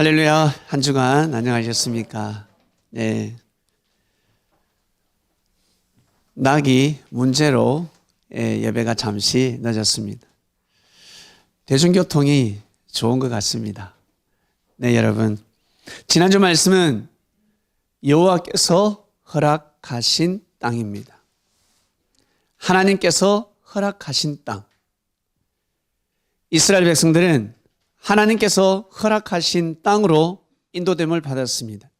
할렐루야. 한 주간 안녕하셨습니까? 네. 낙이 문제로 예배가 잠시 늦었습니다. 대중교통이 좋은 것 같습니다. 네, 여러분. 지난주 말씀은 여호와께서 허락하신 땅입니다. 하나님께서 허락하신 땅. 이스라엘 백성들은 하나님께서 허락하신 땅으로 인도됨을 받았습니다.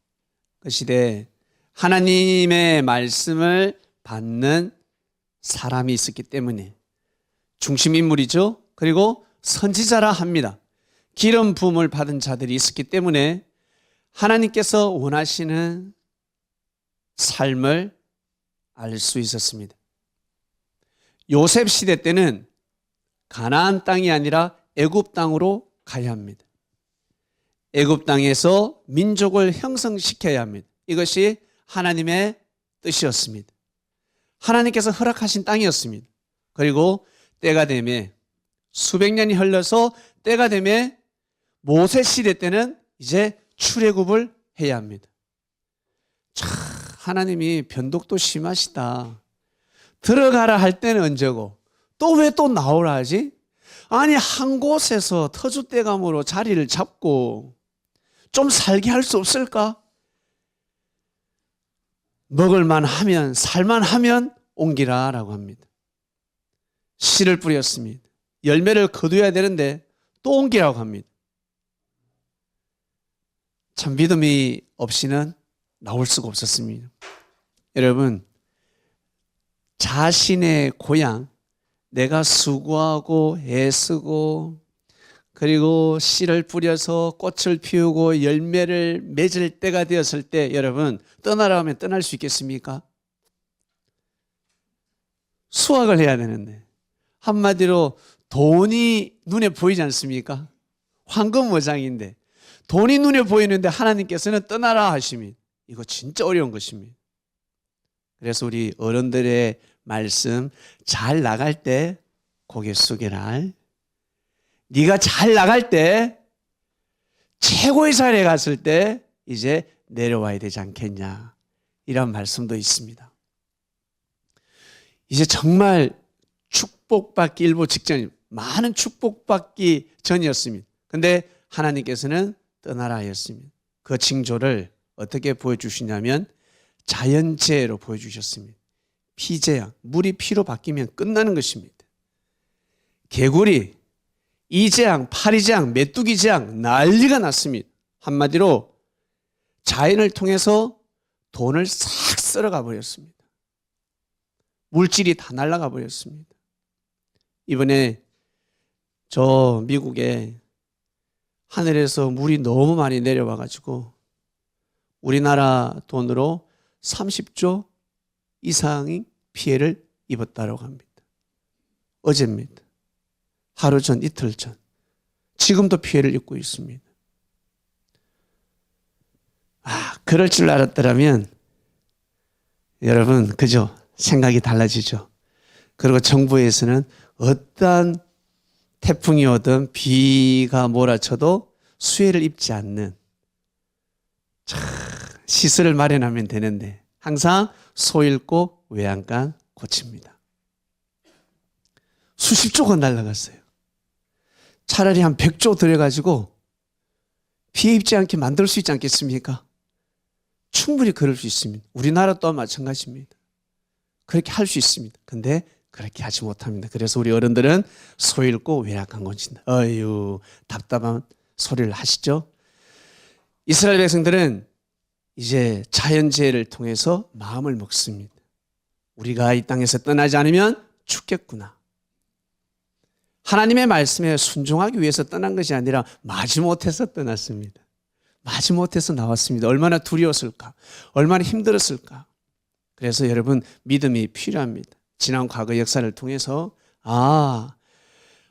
그 시대에 하나님의 말씀을 받는 사람이 있었기 때문에 중심 인물이죠. 그리고 선지자라 합니다. 기름 부음을 받은 자들이 있었기 때문에 하나님께서 원하시는 삶을 알 수 있었습니다. 요셉 시대 때는 가나안 땅이 아니라 애굽 땅으로 가야 합니다. 애굽 땅에서 민족을 형성시켜야 합니다. 이것이 하나님의 뜻이었습니다. 하나님께서 허락하신 땅이었습니다. 그리고 때가 되매 수백 년이 흘러서 때가 되매 모세 시대 때는 이제 출애굽을 해야 합니다. 참 하나님이 변덕도 심하시다. 들어가라 할 때는 언제고 또 왜 또 나오라 하지? 아니 한 곳에서 터줏대감으로 자리를 잡고 좀 살게 할 수 없을까? 먹을만 하면 살만 하면 옮기라 라고 합니다. 씨를 뿌렸습니다. 열매를 거둬야 되는데 또 옮기라고 합니다. 참 믿음이 없이는 나올 수가 없었습니다. 여러분, 자신의 고향, 내가 수고하고 애쓰고 그리고 씨를 뿌려서 꽃을 피우고 열매를 맺을 때가 되었을 때 여러분 떠나라 하면 떠날 수 있겠습니까? 수확을 해야 되는데 한마디로 돈이 눈에 보이지 않습니까? 황금어장인데 돈이 눈에 보이는데 하나님께서는 떠나라 하시면 이거 진짜 어려운 것입니다. 그래서 우리 어른들의 말씀 잘 나갈 때 고개 숙여라. 네가 잘 나갈 때 최고의 자리에 갔을 때 이제 내려와야 되지 않겠냐 이런 말씀도 있습니다. 이제 정말 축복받기 일보 직전이 많은 축복받기 전이었습니다. 그런데 하나님께서는 떠나라 하였습니다. 그 징조를 어떻게 보여주시냐면 자연재해로 보여주셨습니다. 피재앙, 물이 피로 바뀌면 끝나는 것입니다. 개구리, 이재앙, 파리재앙, 메뚜기재앙 난리가 났습니다. 한마디로 자연을 통해서 돈을 싹 쓸어가 버렸습니다. 물질이 다 날아가 버렸습니다. 이번에 저 미국에 하늘에서 물이 너무 많이 내려와 가지고 우리나라 돈으로 30조 이상의 피해를 입었다고 합니다. 어제입니다. 하루 전, 이틀 전. 지금도 피해를 입고 있습니다. 그럴 줄 알았더라면 여러분 그죠? 생각이 달라지죠. 그리고 정부에서는 어떠한 태풍이 오든 비가 몰아쳐도 수해를 입지 않는 시설을 마련하면 되는데 항상 소 잃고 외양간 고칩니다. 수십조가 날아갔어요. 차라리 한 100조 들여가지고 피해 입지 않게 만들 수 있지 않겠습니까? 충분히 그럴 수 있습니다. 우리나라 또한 마찬가지입니다. 그렇게 할 수 있습니다. 근데 그렇게 하지 못합니다. 그래서 우리 어른들은 소 잃고 외양간 고친다. 어휴 답답한 소리를 하시죠. 이스라엘 백성들은 이제 자연재해를 통해서 마음을 먹습니다. 우리가 이 땅에서 떠나지 않으면 죽겠구나. 하나님의 말씀에 순종하기 위해서 떠난 것이 아니라 마지못해서 떠났습니다. 마지못해서 나왔습니다. 얼마나 두려웠을까? 얼마나 힘들었을까? 그래서 여러분 믿음이 필요합니다. 지난 과거 역사를 통해서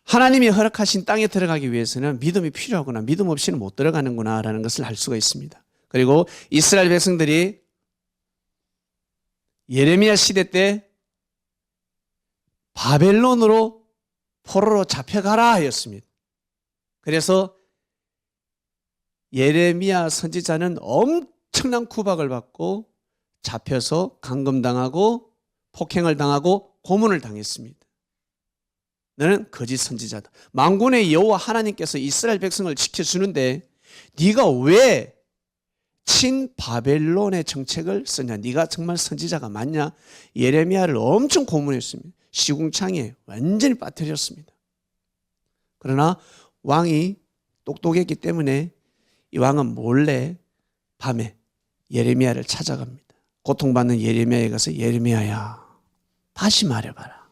하나님이 허락하신 땅에 들어가기 위해서는 믿음이 필요하구나. 믿음 없이는 못 들어가는구나 라는 것을 알 수가 있습니다. 그리고 이스라엘 백성들이 예레미야 시대 때 바벨론으로 포로로 잡혀가라 하였습니다. 그래서 예레미야 선지자는 엄청난 구박을 받고 잡혀서 감금당하고 폭행을 당하고 고문을 당했습니다. 너는 거짓 선지자다. 만군의 여호와 하나님께서 이스라엘 백성을 지켜주는데 네가 왜 친바벨론의 정책을 쓰냐? 네가 정말 선지자가 맞냐? 예레미야를 엄청 고문했습니다. 시궁창에 완전히 빠뜨렸습니다. 그러나 왕이 똑똑했기 때문에 이 왕은 몰래 밤에 예레미야를 찾아갑니다. 고통받는 예레미야에 가서 예레미야야, 다시 말해봐라.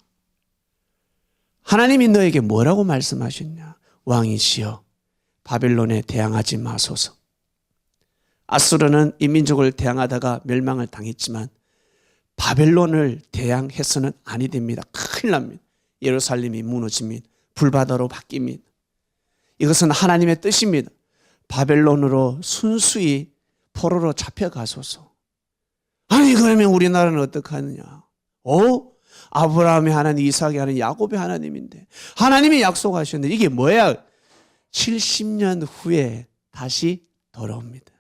하나님이 너에게 뭐라고 말씀하셨냐? 왕이시여, 바벨론에 대항하지 마소서. 아수르는 이 민족을 대항하다가 멸망을 당했지만 바벨론을 대항해서는 아니 됩니다. 큰일 납니다. 예루살렘이 무너집니다. 불바다로 바뀝니다. 이것은 하나님의 뜻입니다. 바벨론으로 순수히 포로로 잡혀가소서. 아니 그러면 우리나라는 어떻게 하느냐? 아브라함의 하나님, 이삭의 하나님, 야곱의 하나님인데 하나님이 약속하셨는데 이게 뭐야? 70년 후에 다시 돌아옵니다.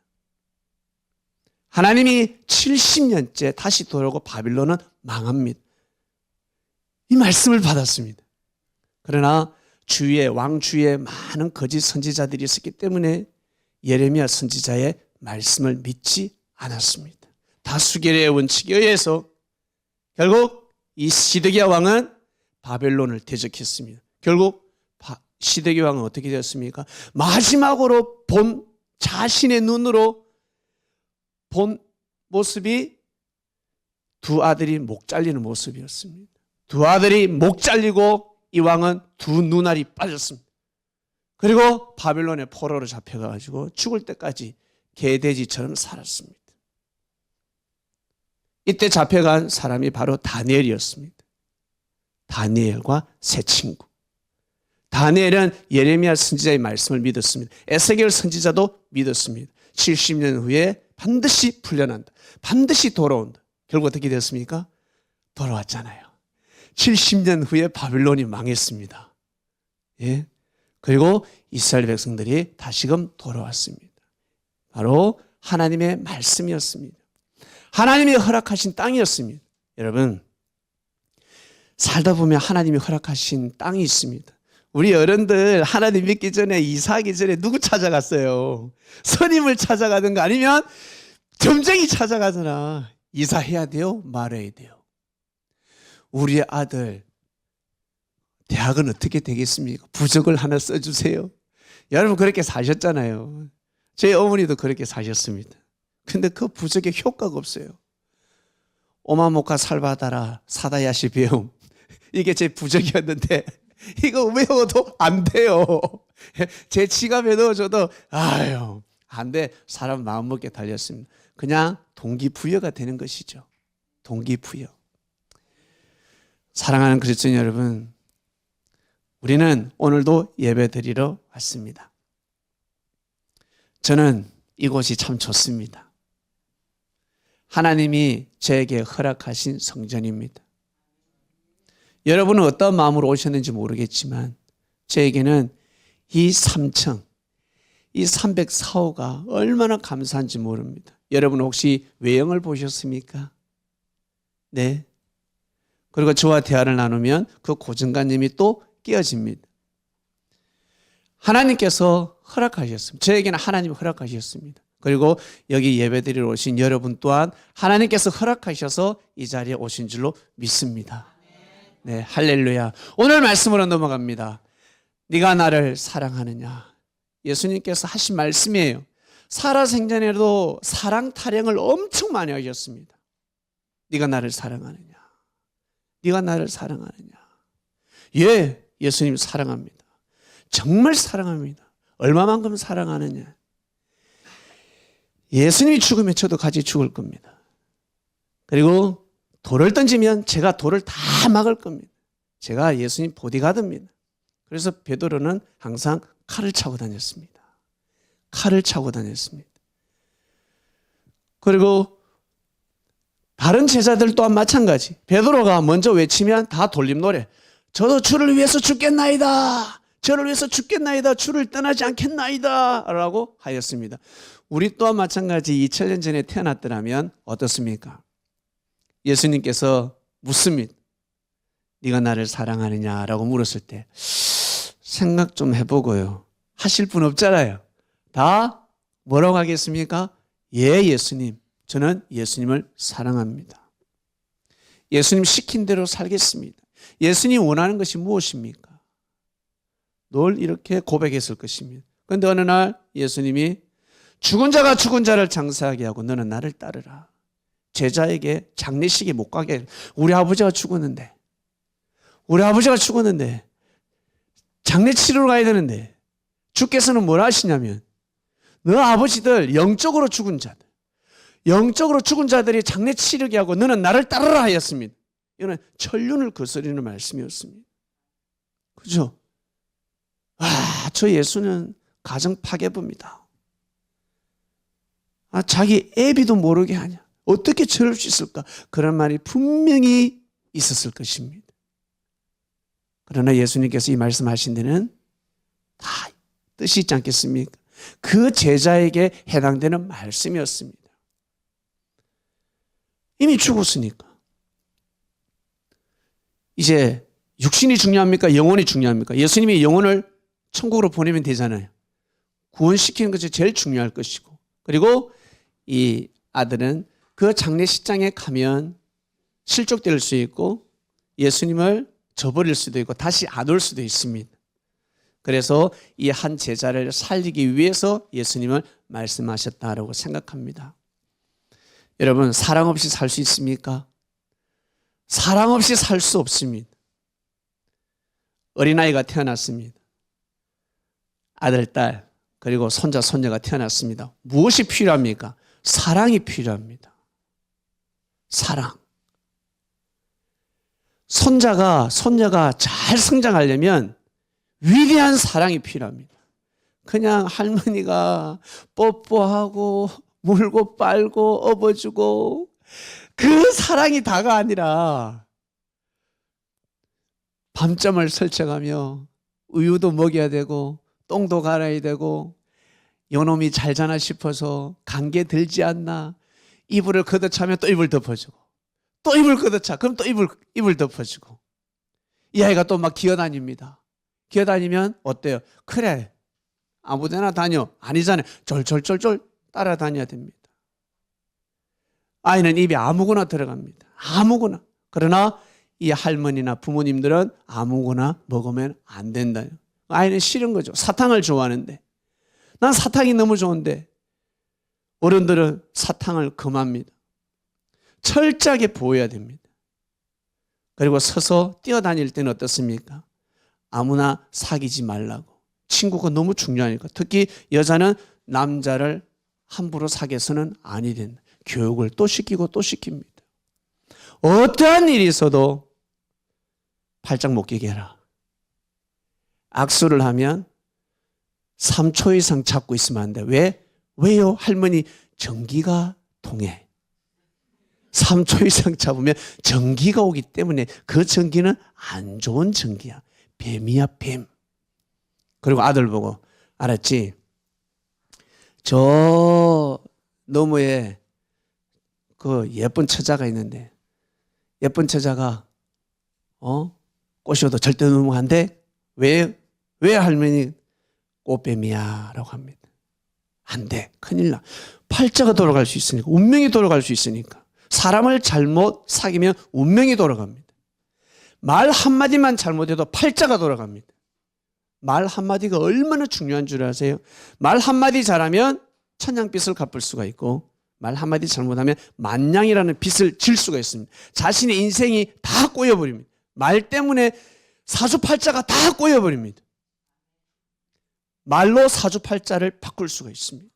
하나님이 70년째 다시 돌아오고 바빌론은 망합니다. 이 말씀을 받았습니다. 그러나 주위에 왕주위에 많은 거짓 선지자들이 있었기 때문에 예레미야 선지자의 말씀을 믿지 않았습니다. 다수결의 원칙에 의해서 결국 이 시드기야 왕은 바벨론을 대적했습니다. 결국 시드기야 왕은 어떻게 되었습니까? 마지막으로 본 자신의 눈으로 본 모습이 두 아들이 목 잘리는 모습이었습니다. 두 아들이 목 잘리고 이 왕은 두 눈알이 빠졌습니다. 그리고 바벨론의 포로로 잡혀가지고 죽을 때까지 개돼지처럼 살았습니다. 이때 잡혀간 사람이 바로 다니엘이었습니다. 다니엘과 세 친구. 다니엘은 예레미야 선지자의 말씀을 믿었습니다. 에스겔 선지자도 믿었습니다. 70년 후에 반드시 풀려난다. 반드시 돌아온다. 결국 어떻게 됐습니까? 돌아왔잖아요. 70년 후에 바빌론이 망했습니다. 예. 그리고 이스라엘 백성들이 다시금 돌아왔습니다. 바로 하나님의 말씀이었습니다. 하나님이 허락하신 땅이었습니다. 여러분, 살다 보면 하나님이 허락하신 땅이 있습니다. 우리 어른들 하나님 믿기 전에 이사하기 전에 누구 찾아갔어요? 스님을 찾아가든가 아니면 점쟁이 찾아가잖아. 이사해야 돼요? 말아야 돼요? 우리 아들 대학은 어떻게 되겠습니까? 부적을 하나 써주세요. 여러분 그렇게 사셨잖아요. 제 어머니도 그렇게 사셨습니다. 근데 그 부적에 효과가 없어요. 오마모카 살바다라 사다야시 배움, 이게 제 부적이었는데 이거 외워도 안 돼요. 제 지갑에 넣어줘도 아유 안 돼. 사람 마음먹게 달렸습니다. 그냥 동기부여가 되는 것이죠. 동기부여. 사랑하는 그리스도인 여러분, 우리는 오늘도 예배드리러 왔습니다. 저는 이곳이 참 좋습니다. 하나님이 저에게 허락하신 성전입니다. 여러분은 어떤 마음으로 오셨는지 모르겠지만 저에게는 이 3층, 이 304호가 얼마나 감사한지 모릅니다. 여러분 혹시 외형을 보셨습니까? 네. 그리고 저와 대화를 나누면 그 고정관념이 또 깨어집니다. 하나님께서 허락하셨습니다. 저에게는 하나님이 허락하셨습니다. 그리고 여기 예배드리러 오신 여러분 또한 하나님께서 허락하셔서 이 자리에 오신 줄로 믿습니다. 네, 할렐루야. 오늘 말씀으로 넘어갑니다. 네가 나를 사랑하느냐. 예수님께서 하신 말씀이에요. 살아생전에도 사랑 타령을 엄청 많이 하셨습니다. 네가 나를 사랑하느냐. 네가 나를 사랑하느냐. 예, 예수님 사랑합니다. 정말 사랑합니다. 얼마만큼 사랑하느냐. 예수님이 죽으면 저도 같이 죽을 겁니다. 그리고 돌을 던지면 제가 돌을 다 막을 겁니다. 제가 예수님 보디가드입니다. 그래서 베드로는 항상 칼을 차고 다녔습니다. 칼을 차고 다녔습니다. 그리고 다른 제자들 또한 마찬가지. 베드로가 먼저 외치면 다 돌림 노래. 저도 주를 위해서 죽겠나이다. 저를 위해서 죽겠나이다. 주를 떠나지 않겠나이다 라고 하였습니다. 우리 또한 마찬가지 2000년 전에 태어났더라면 어떻습니까? 예수님께서 묻습니다. 네가 나를 사랑하느냐라고 물었을 때 생각 좀 해보고요. 하실 분 없잖아요. 다 뭐라고 하겠습니까? 예, 예수님. 저는 예수님을 사랑합니다. 예수님 시킨 대로 살겠습니다. 예수님 원하는 것이 무엇입니까? 늘 이렇게 고백했을 것입니다. 그런데 어느 날 예수님이 죽은 자가 죽은 자를 장사하게 하고 너는 나를 따르라. 제자에게 장례식에 못 가게. 우리 아버지가 죽었는데 장례 치르러 가야 되는데 주께서는 뭐라 하시냐면 너 아버지들 영적으로 죽은 자들이 장례 치르게 하고 너는 나를 따르라 하였습니다. 이거는 천륜을 거스르는 말씀이었습니다. 그죠? 저 예수는 가정 파괴부입니다. 자기 애비도 모르게 하냐. 어떻게 저럴 수 있을까? 그런 말이 분명히 있었을 것입니다. 그러나 예수님께서 이 말씀하신 데는 다 뜻이 있지 않겠습니까? 그 제자에게 해당되는 말씀이었습니다. 이미 죽었으니까. 이제 육신이 중요합니까? 영혼이 중요합니까? 예수님이 영혼을 천국으로 보내면 되잖아요. 구원시키는 것이 제일 중요할 것이고, 그리고 이 아들은 그 장례식장에 가면 실족될 수 있고 예수님을 저버릴 수도 있고 다시 안 올 수도 있습니다. 그래서 이 한 제자를 살리기 위해서 예수님을 말씀하셨다라고 생각합니다. 여러분, 사랑 없이 살 수 있습니까? 사랑 없이 살 수 없습니다. 어린아이가 태어났습니다. 아들, 딸, 그리고 손자, 손녀가 태어났습니다. 무엇이 필요합니까? 사랑이 필요합니다. 사랑. 손자가, 손녀가 잘 성장하려면 위대한 사랑이 필요합니다. 그냥 할머니가 뽀뽀하고 물고 빨고 업어주고 그 사랑이 다가 아니라 밤잠을 설쳐가며 우유도 먹여야 되고 똥도 갈아야 되고 요놈이 잘 자나 싶어서 감기에 들지 않나 이불을 걷어차면 또 이불 덮어주고 또 이불 걷어차 그럼 또 이불 덮어주고 이 아이가 또 막 기어다닙니다. 기어다니면 어때요? 그래 아무데나 다녀 아니잖아요. 쫄쫄쫄쫄 따라다녀야 됩니다. 아이는 입에 아무거나 들어갑니다. 아무거나. 그러나 이 할머니나 부모님들은 아무거나 먹으면 안 된다요. 아이는 싫은 거죠. 사탕을 좋아하는데 난 사탕이 너무 좋은데 어른들은 사탕을 금합니다. 철저하게 보호해야 됩니다. 그리고 서서 뛰어다닐 때는 어떻습니까? 아무나 사귀지 말라고. 친구가 너무 중요하니까. 특히 여자는 남자를 함부로 사귀어서는 아니 된다. 교육을 또 시키고 또 시킵니다. 어떠한 일이 있어도 발작 못 끼게 해라. 악수를 하면 3초 이상 잡고 있으면 안 돼. 왜? 왜요? 할머니 전기가 통해. 3초 이상 잡으면 전기가 오기 때문에 그 전기는 안 좋은 전기야. 뱀이야 뱀. 그리고 아들 보고 알았지? 저 너머에 그 예쁜 처자가 있는데 예쁜 처자가 꼬셔도 절대 너무 안 돼? 왜 할머니 꽃뱀이야 라고 합니다. 안 돼. 큰일 나. 팔자가 돌아갈 수 있으니까 운명이 돌아갈 수 있으니까 사람을 잘못 사귀면 운명이 돌아갑니다. 말 한마디만 잘못해도 팔자가 돌아갑니다. 말 한마디가 얼마나 중요한 줄 아세요? 말 한마디 잘하면 천냥빚을 갚을 수가 있고 말 한마디 잘못하면 만냥이라는 빚을 질 수가 있습니다. 자신의 인생이 다 꼬여버립니다. 말 때문에 사주팔자가 다 꼬여버립니다. 말로 사주팔자를 바꿀 수가 있습니다.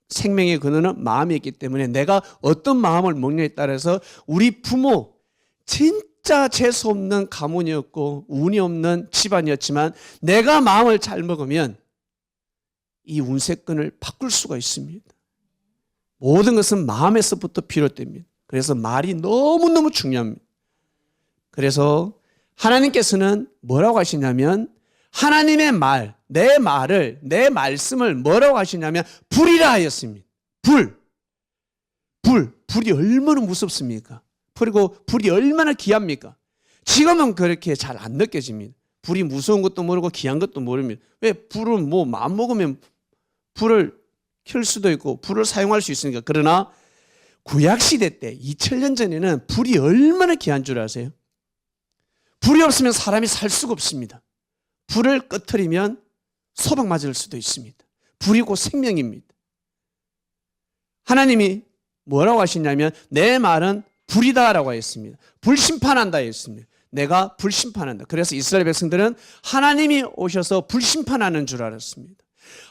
생명의 근원은 마음이 있기 때문에 내가 어떤 마음을 먹느냐에 따라서 우리 부모 진짜 재수없는 가문이었고 운이 없는 집안이었지만 내가 마음을 잘 먹으면 이 운세권을 바꿀 수가 있습니다. 모든 것은 마음에서부터 비롯됩니다. 그래서 말이 너무너무 중요합니다. 그래서 하나님께서는 뭐라고 하시냐면 하나님의 말, 내 말씀을 뭐라고 하시냐면 불이라 하였습니다. 불이 얼마나 무섭습니까? 그리고 불이 얼마나 귀합니까? 지금은 그렇게 잘 안 느껴집니다. 불이 무서운 것도 모르고 귀한 것도 모릅니다. 왜? 불은 뭐 마음 먹으면 불을 켤 수도 있고 불을 사용할 수 있으니까. 그러나 구약시대 때 2000년 전에는 불이 얼마나 귀한 줄 아세요? 불이 없으면 사람이 살 수가 없습니다. 불을 꺼트리면 소방 맞을 수도 있습니다. 불이 곧 생명입니다. 하나님이 뭐라고 하시냐면 내 말은 불이다라고 했습니다. 불심판한다 했습니다. 내가 불심판한다. 그래서 이스라엘 백성들은 하나님이 오셔서 불심판하는 줄 알았습니다.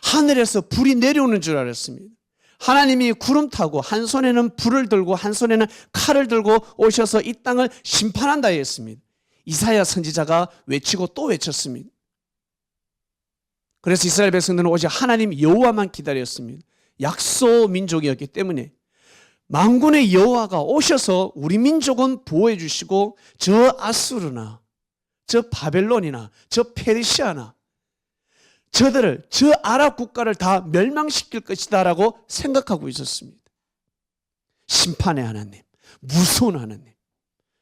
하늘에서 불이 내려오는 줄 알았습니다. 하나님이 구름 타고 한 손에는 불을 들고 한 손에는 칼을 들고 오셔서 이 땅을 심판한다 했습니다. 이사야 선지자가 외치고 또 외쳤습니다. 그래서 이스라엘 백성들은 오직 하나님 여호와만 기다렸습니다. 약소 민족이었기 때문에 만군의 여호와가 오셔서 우리 민족은 보호해 주시고 저 아수르나 저 바벨론이나 저 페르시아나 저들을 저 아랍 국가를 다 멸망시킬 것이다 라고 생각하고 있었습니다. 심판의 하나님, 무서운 하나님.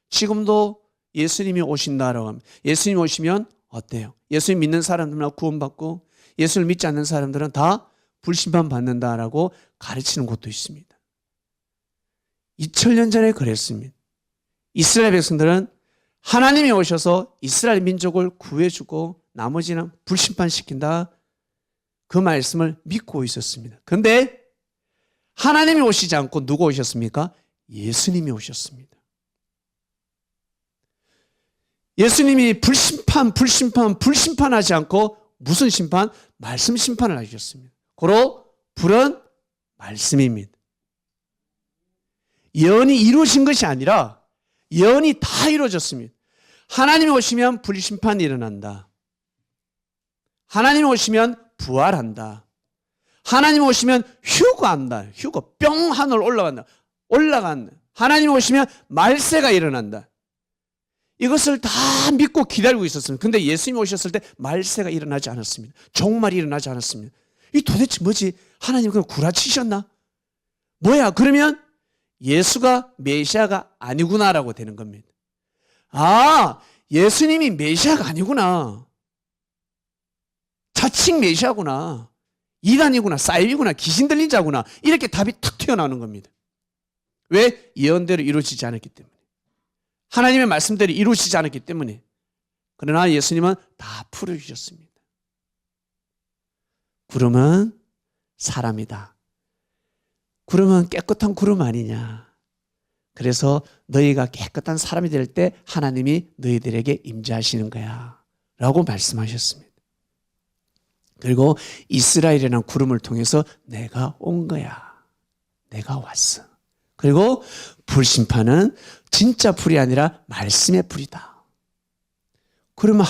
지금도 예수님이 오신다라고 합니다. 예수님 오시면 어때요? 예수님 믿는 사람들은 구원받고 예수를 믿지 않는 사람들은 다 불심판 받는다라고 가르치는 곳도 있습니다. 2000년 전에 그랬습니다. 이스라엘 백성들은 하나님이 오셔서 이스라엘 민족을 구해주고 나머지는 불심판시킨다. 그 말씀을 믿고 있었습니다. 그런데 하나님이 오시지 않고 누가 오셨습니까? 예수님이 오셨습니다. 예수님이 불심판하지 않고 무슨 심판? 말씀 심판을 하셨습니다. 고로 불은 말씀입니다. 예언이 이루어진 것이 아니라 예언이 다 이루어졌습니다. 하나님이 오시면 불심판이 일어난다. 하나님 오시면 부활한다. 하나님 오시면 휴거한다. 휴거, 뿅 하늘 올라간다. 하나님 오시면 말세가 일어난다. 이것을 다 믿고 기다리고 있었습니다. 근데 예수님이 오셨을 때 말세가 일어나지 않았습니다. 종말이 일어나지 않았습니다. 이 도대체 뭐지? 하나님 그냥 구라치셨나? 뭐야? 그러면 예수가 메시아가 아니구나라고 되는 겁니다. 아, 예수님이 메시아가 아니구나. 자칭 메시아구나. 이단이구나. 사이비구나. 귀신 들린 자구나. 이렇게 답이 탁 튀어나오는 겁니다. 왜? 예언대로 이루어지지 않았기 때문에. 하나님의 말씀대로 이루어지지 않았기 때문에. 그러나 예수님은 다 풀어주셨습니다. 구름은 사람이다. 구름은 깨끗한 구름 아니냐. 그래서 너희가 깨끗한 사람이 될 때 하나님이 너희들에게 임재하시는 거야 라고 말씀하셨습니다. 그리고 이스라엘이라는 구름을 통해서 내가 온 거야. 내가 왔어. 그리고 불심판은 진짜 불이 아니라 말씀의 불이다. 그러면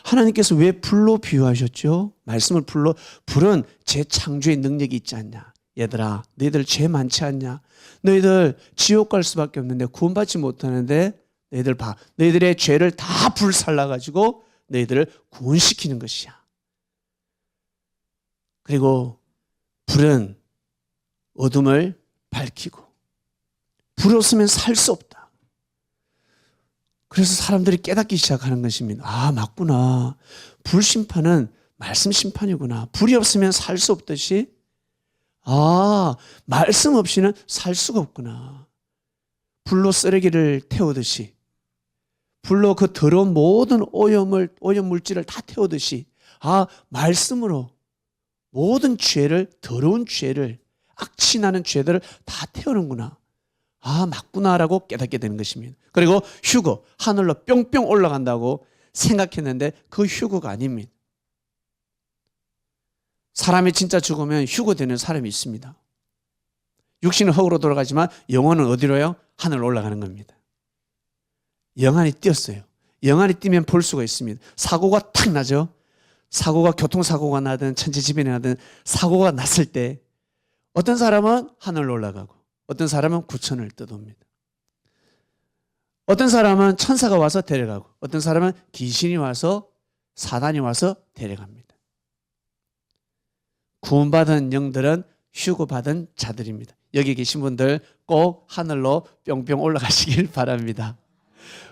하나님께서 왜 불로 비유하셨죠? 말씀을 불로. 불은 재창조의 능력이 있지 않냐. 얘들아, 너희들 죄 많지 않냐? 너희들 지옥 갈 수밖에 없는데 구원받지 못하는데 너희들 봐. 너희들의 죄를 다 불살라가지고 너희들을 구원시키는 것이야. 그리고 불은 어둠을 밝히고 불 없으면 살 수 없다. 그래서 사람들이 깨닫기 시작하는 것입니다. 아, 맞구나. 불심판은 말씀 심판이구나. 불이 없으면 살 수 없듯이 아, 말씀 없이는 살 수가 없구나. 불로 쓰레기를 태우듯이 불로 그 더러운 모든 오염물질을 다 태우듯이 아, 말씀으로 모든 죄를, 더러운 죄를, 악취 나는 죄들을 다 태우는구나. 아, 맞구나라고 깨닫게 되는 것입니다. 그리고 휴거, 하늘로 뿅뿅 올라간다고 생각했는데 그 휴거가 아닙니다. 사람이 진짜 죽으면 휴거되는 사람이 있습니다. 육신은 흙으로 돌아가지만 영혼은 어디로요? 하늘로 올라가는 겁니다. 영안이 뛰었어요. 영안이 뛰면 볼 수가 있습니다. 사고가 탁 나죠. 교통사고가 나든 천재지변이 나든 사고가 났을 때 어떤 사람은 하늘로 올라가고 어떤 사람은 구천을 떠돕니다. 어떤 사람은 천사가 와서 데려가고 어떤 사람은 귀신이 와서 사단이 와서 데려갑니다. 구원받은 영들은 휴거받은 자들입니다. 여기 계신 분들 꼭 하늘로 뿅뿅 올라가시길 바랍니다.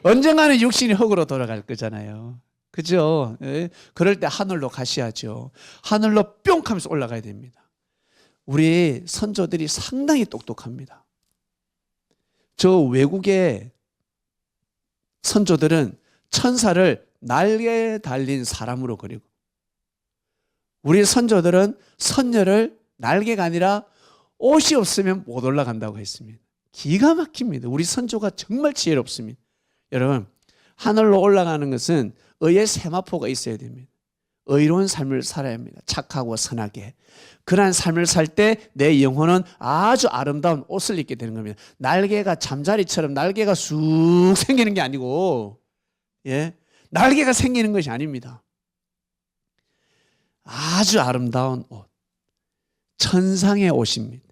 언젠가는 육신이 흙으로 돌아갈 거잖아요. 그죠? 예? 그럴 때 하늘로 가셔야죠. 하늘로 뿅 하면서 올라가야 됩니다. 우리 선조들이 상당히 똑똑합니다. 저 외국의 선조들은 천사를 날개에 달린 사람으로 그리고 우리 선조들은 선녀를 날개가 아니라 옷이 없으면 못 올라간다고 했습니다. 기가 막힙니다. 우리 선조가 정말 지혜롭습니다. 여러분, 하늘로 올라가는 것은 의의 세마포가 있어야 됩니다. 의로운 삶을 살아야 합니다. 착하고 선하게. 그러한 삶을 살 때 내 영혼은 아주 아름다운 옷을 입게 되는 겁니다. 날개가 잠자리처럼 날개가 쑥 생기는 게 아니고, 예, 날개가 생기는 것이 아닙니다. 아주 아름다운 옷, 천상의 옷입니다.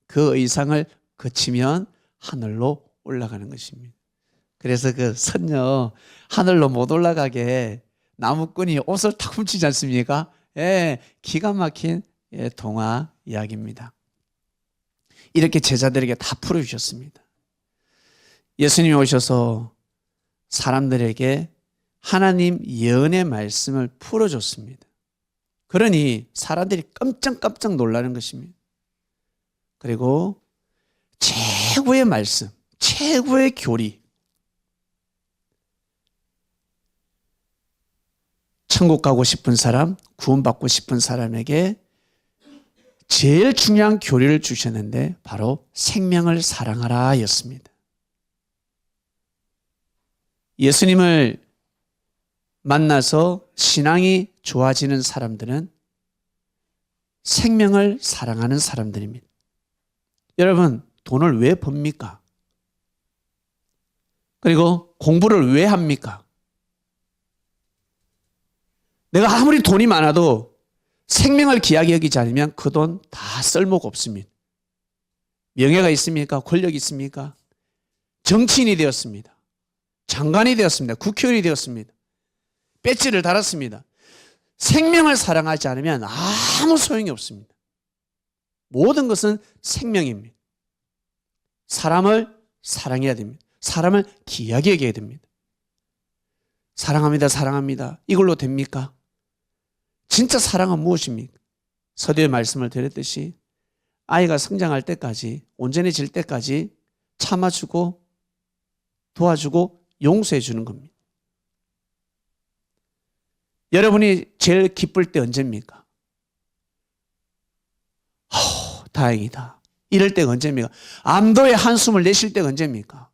그 의상을 거치면 하늘로 올라가는 것입니다. 그래서 그 선녀 하늘로 못 올라가게 나무꾼이 옷을 탁 훔치지 않습니까? 예, 기가 막힌 동화 이야기입니다. 이렇게 제자들에게 다 풀어주셨습니다. 예수님이 오셔서 사람들에게 하나님 예언의 말씀을 풀어줬습니다. 그러니 사람들이 깜짝깜짝 놀라는 것입니다. 그리고 최고의 말씀, 최고의 교리, 천국 가고 싶은 사람, 구원받고 싶은 사람에게 제일 중요한 교리를 주셨는데 바로 생명을 사랑하라 였습니다. 예수님을 만나서 신앙이 좋아지는 사람들은 생명을 사랑하는 사람들입니다. 여러분, 돈을 왜 법니까? 그리고 공부를 왜 합니까? 내가 아무리 돈이 많아도 생명을 귀하게 여기지 않으면 그 돈 다 쓸모가 없습니다. 명예가 있습니까? 권력이 있습니까? 정치인이 되었습니다. 장관이 되었습니다. 국회의원이 되었습니다. 배지를 달았습니다. 생명을 사랑하지 않으면 아무 소용이 없습니다. 모든 것은 생명입니다. 사람을 사랑해야 됩니다. 사람을 귀하게 여겨야 됩니다. 사랑합니다. 사랑합니다. 이걸로 됩니까? 진짜 사랑은 무엇입니까? 서두에 말씀을 드렸듯이 아이가 성장할 때까지, 온전해질 때까지 참아주고 도와주고 용서해 주는 겁니다. 여러분이 제일 기쁠 때 언제입니까? 다행이다. 이럴 때가 언제입니까? 암도의 한숨을 내쉴 때가 언제입니까?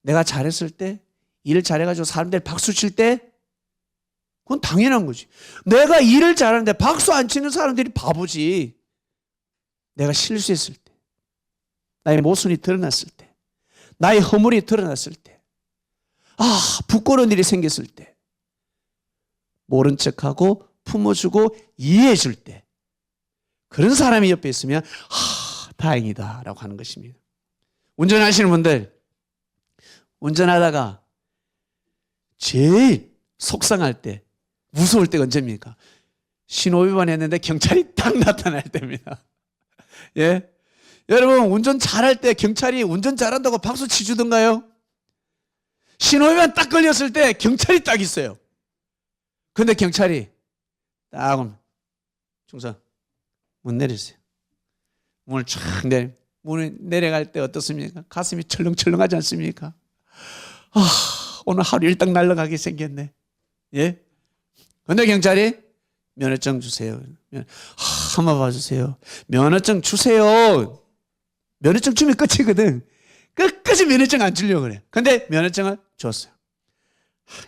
내가 잘했을 때, 일을 잘해가지고 사람들 박수 칠 때, 그건 당연한 거지. 내가 일을 잘하는데 박수 안 치는 사람들이 바보지. 내가 실수했을 때, 나의 모순이 드러났을 때, 나의 허물이 드러났을 때, 부끄러운 일이 생겼을 때, 모른 척하고 품어주고 이해해 줄 때, 그런 사람이 옆에 있으면 다행이다 라고 하는 것입니다. 운전하시는 분들, 운전하다가 제일 속상할 때, 무서울 때가 언제입니까? 신호위반 했는데 경찰이 딱 나타날 때입니다. 예? 여러분, 운전 잘할 때 경찰이 운전 잘한다고 박수 치주던가요? 신호위반 딱 걸렸을 때 경찰이 딱 있어요. 근데 경찰이 딱 오면, 중선, 문 내리세요. 문을 쫙 문을 내려갈 때 어떻습니까? 가슴이 철렁철렁하지 않습니까? 오늘 하루 일당 날아가게 생겼네. 예? 근데 경찰이 면허증 주세요. 한번 봐주세요. 면허증 주세요. 면허증 주면 끝이거든. 끝까지 면허증 안 주려고 그래. 근데 면허증을 줬어요.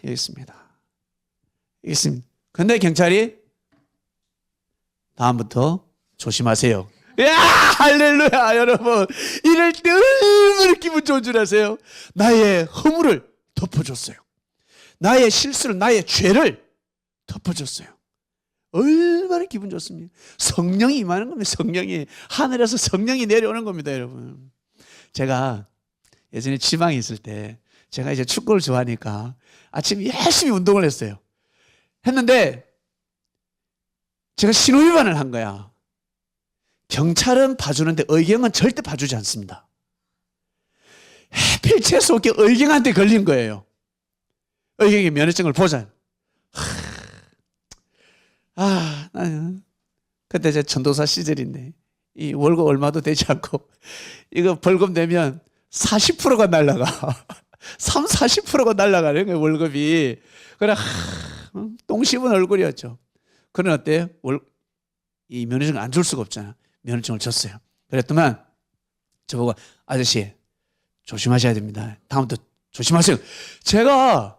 여기 있습니다. 여기 있습니다. 근데 경찰이 다음부터 조심하세요. 야, 할렐루야, 여러분. 이럴 때 얼마나 기분 좋은 줄 아세요? 나의 허물을 덮어줬어요. 나의 실수를, 나의 죄를 덮어줬어요. 얼마나 기분 좋습니까? 성령이 임하는 겁니다. 성령이. 하늘에서 성령이 내려오는 겁니다, 여러분. 제가 예전에 지방에 있을 때 제가 이제 축구를 좋아하니까 아침에 열심히 운동을 했어요. 했는데 제가 신호위반을 한 거야. 경찰은 봐주는데 의경은 절대 봐주지 않습니다. 하필 재수없게 의경한테 걸린 거예요. 의경이 면허증을 보자. 나는 그때 제 전도사 시절인데 이 월급 얼마도 되지 않고 이거 벌금 내면 40%가 날라가. 40%가 날라가는 거예요, 월급이. 그래, 똥 씹은 얼굴이었죠. 그는 어때요? 이 면허증을 안 줄 수가 없잖아. 면허증을 줬어요. 그랬더만 저보고 아저씨 조심하셔야 됩니다. 다음부터 조심하세요. 제가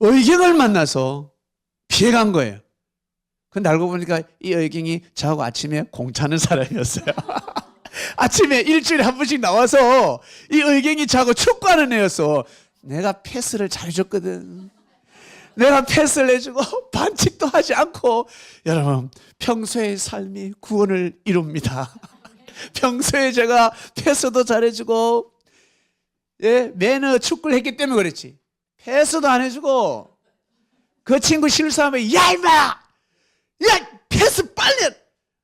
의경을 만나서 피해간 거예요. 근데 알고 보니까 이 의경이 저하고 아침에 공차는 사람이었어요. 아침에 일주일에 한 번씩 나와서 이 의경이 저하고 축구하는 애였어. 내가 패스를 잘해줬거든. 내가 패스를 해주고 반칙도 하지 않고. 여러분, 평소의 삶이 구원을 이룹니다. 평소에 제가 패스도 잘해주고, 예, 매너 축구를 했기 때문에 그랬지. 패스도 안 해주고 그 친구 실수하면 야 임마! 야 패스 빨리!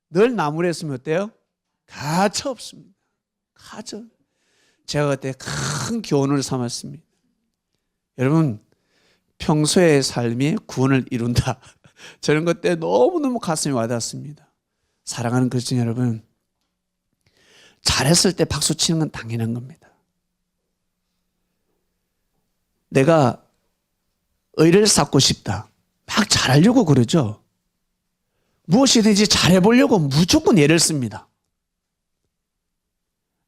늘 나무랬으면 어때요? 가차 없습니다. 가차. 제가 그때 큰 교훈을 삼았습니다. 여러분, 평소의 삶이 구원을 이룬다. 저는 그때 너무너무 가슴이 와닿았습니다. 사랑하는 그리스도 여러분, 잘했을 때 박수 치는 건 당연한 겁니다. 내가 의를 쌓고 싶다. 막 잘하려고 그러죠. 무엇이든지 잘해보려고 무조건 예를 씁니다.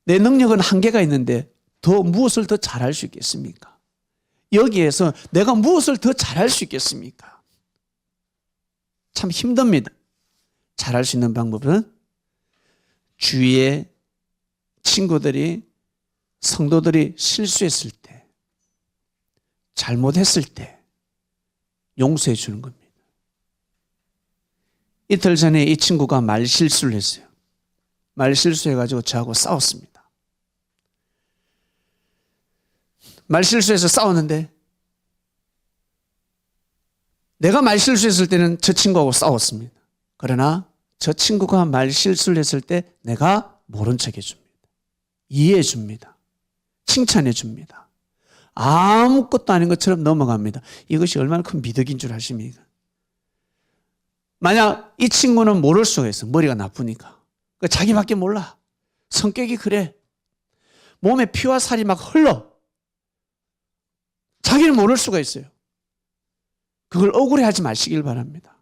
내 능력은 한계가 있는데 무엇을 더 잘할 수 있겠습니까? 여기에서 내가 무엇을 더 잘할 수 있겠습니까? 참 힘듭니다. 잘할 수 있는 방법은 주위에 친구들이, 성도들이 실수했을 때, 잘못했을 때 용서해 주는 겁니다. 이틀 전에 이 친구가 말 실수를 했어요. 말 실수해가지고 저하고 싸웠습니다. 말 실수해서 싸웠는데 내가 말 실수했을 때는 저 친구하고 싸웠습니다. 그러나 저 친구가 말 실수를 했을 때 내가 모른 척 해줍니다. 이해해 줍니다. 칭찬해 줍니다. 아무것도 아닌 것처럼 넘어갑니다. 이것이 얼마나 큰 미덕인 줄 아십니까? 만약 이 친구는 모를 수가 있어. 머리가 나쁘니까. 자기밖에 몰라. 성격이 그래. 몸에 피와 살이 막 흘러. 자기는 모를 수가 있어요. 그걸 억울해하지 마시길 바랍니다.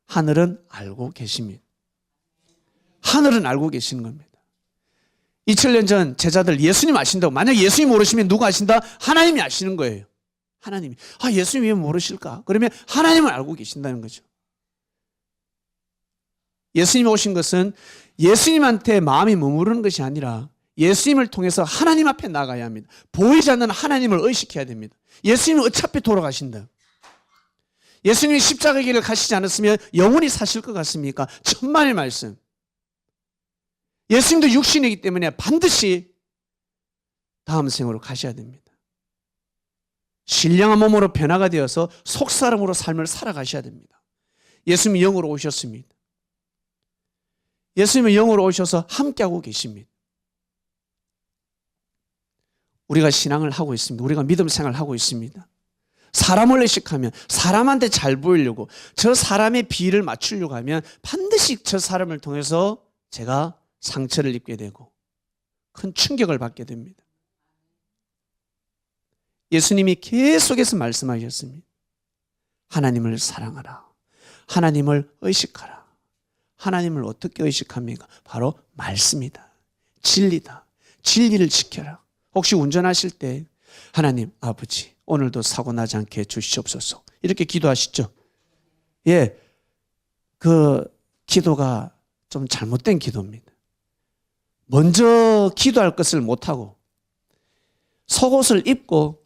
하늘은 알고 계십니다. 하늘은 알고 계시는 겁니다. 2000년 전 제자들 예수님 아신다고. 만약 예수님 모르시면 누가 아신다? 하나님이 아시는 거예요. 하나님이. 예수님이 왜 모르실까? 그러면 하나님은 알고 계신다는 거죠. 예수님이 오신 것은 예수님한테 마음이 머무르는 것이 아니라 예수님을 통해서 하나님 앞에 나가야 합니다. 보이지 않는 하나님을 의식해야 됩니다. 예수님은 어차피 돌아가신다. 예수님이 십자가의 길을 가시지 않았으면 영원히 사실 것 같습니까? 천만의 말씀. 예수님도 육신이기 때문에 반드시 다음 생으로 가셔야 됩니다. 신령한 몸으로 변화가 되어서 속사람으로 삶을 살아가셔야 됩니다. 예수님이 영으로 오셨습니다. 예수님은 영으로 오셔서 함께하고 계십니다. 우리가 신앙을 하고 있습니다. 우리가 믿음 생활을 하고 있습니다. 사람을 의식하면 사람한테 잘 보이려고 저 사람의 비를 맞추려고 하면 반드시 저 사람을 통해서 제가 상처를 입게 되고 큰 충격을 받게 됩니다. 예수님이 계속해서 말씀하셨습니다. 하나님을 사랑하라. 하나님을 의식하라. 하나님을 어떻게 의식합니까? 바로 말씀이다. 진리다. 진리를 지켜라. 혹시 운전하실 때 하나님 아버지 오늘도 사고 나지 않게 해주시옵소서 이렇게 기도하시죠? 예, 그 기도가 좀 잘못된 기도입니다. 먼저 기도할 것을 못하고 속옷을 입고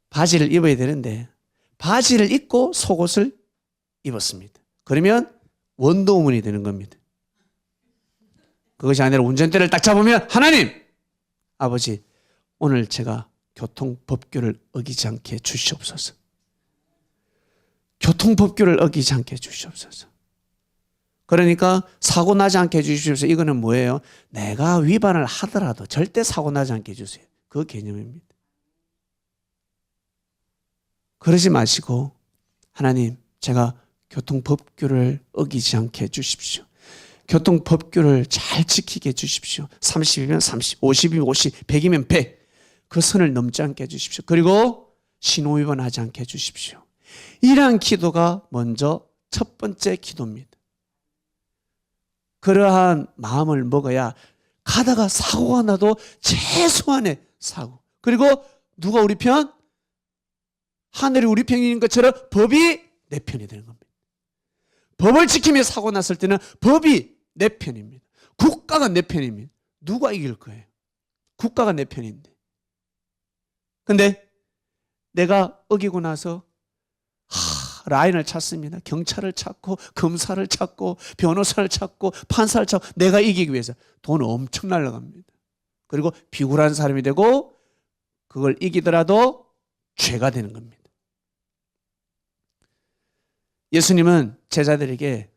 바지를 입어야 되는데 바지를 입고 속옷을 입었습니다. 그러면 원도우문이 되는 겁니다. 그것이 아니라 운전대를 딱 잡으면 하나님 아버지 오늘 제가 교통법규를 어기지 않게 해주시옵소서. 교통법규를 어기지 않게 해주시옵소서. 그러니까 사고 나지 않게 해주시옵소서. 이거는 뭐예요? 내가 위반을 하더라도 절대 사고 나지 않게 해주세요. 그 개념입니다. 그러지 마시고 하나님, 제가 교통법규를 어기지 않게 해주십시오. 교통법규를 잘 지키게 해주십시오. 30이면 30, 50이면 50, 100이면 100. 그 선을 넘지 않게 해주십시오. 그리고 신호위반하지 않게 해주십시오. 이러한 기도가 먼저 첫 번째 기도입니다. 그러한 마음을 먹어야 가다가 사고가 나도 최소한의 사고. 그리고 누가 우리 편? 하늘이 우리 편인 것처럼 법이 내 편이 되는 겁니다. 법을 지키며 사고 났을 때는 법이 내 편입니다. 국가가 내 편입니다. 누가 이길 거예요? 국가가 내 편인데. 근데 내가 어기고 나서 라인을 찾습니다. 경찰을 찾고 검사를 찾고 변호사를 찾고 판사를 찾고 내가 이기기 위해서 돈 엄청 날라갑니다. 그리고 비굴한 사람이 되고 그걸 이기더라도 죄가 되는 겁니다. 예수님은 제자들에게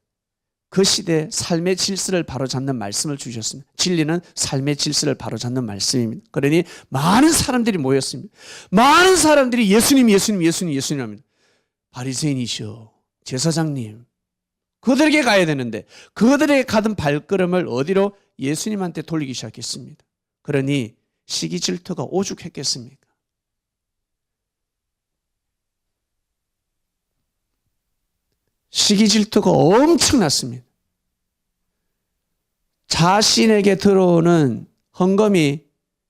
그 시대 삶의 질서를 바로잡는 말씀을 주셨습니다. 진리는 삶의 질서를 바로잡는 말씀입니다. 그러니 많은 사람들이 모였습니다. 많은 사람들이 예수님 합니다. 바리새인이시여, 제사장님, 그들에게 가야 되는데 그들에게 가던 발걸음을 어디로? 예수님한테 돌리기 시작했습니다. 그러니 시기 질투가 오죽했겠습니까? 시기 질투가 엄청났습니다. 자신에게 들어오는 헌금이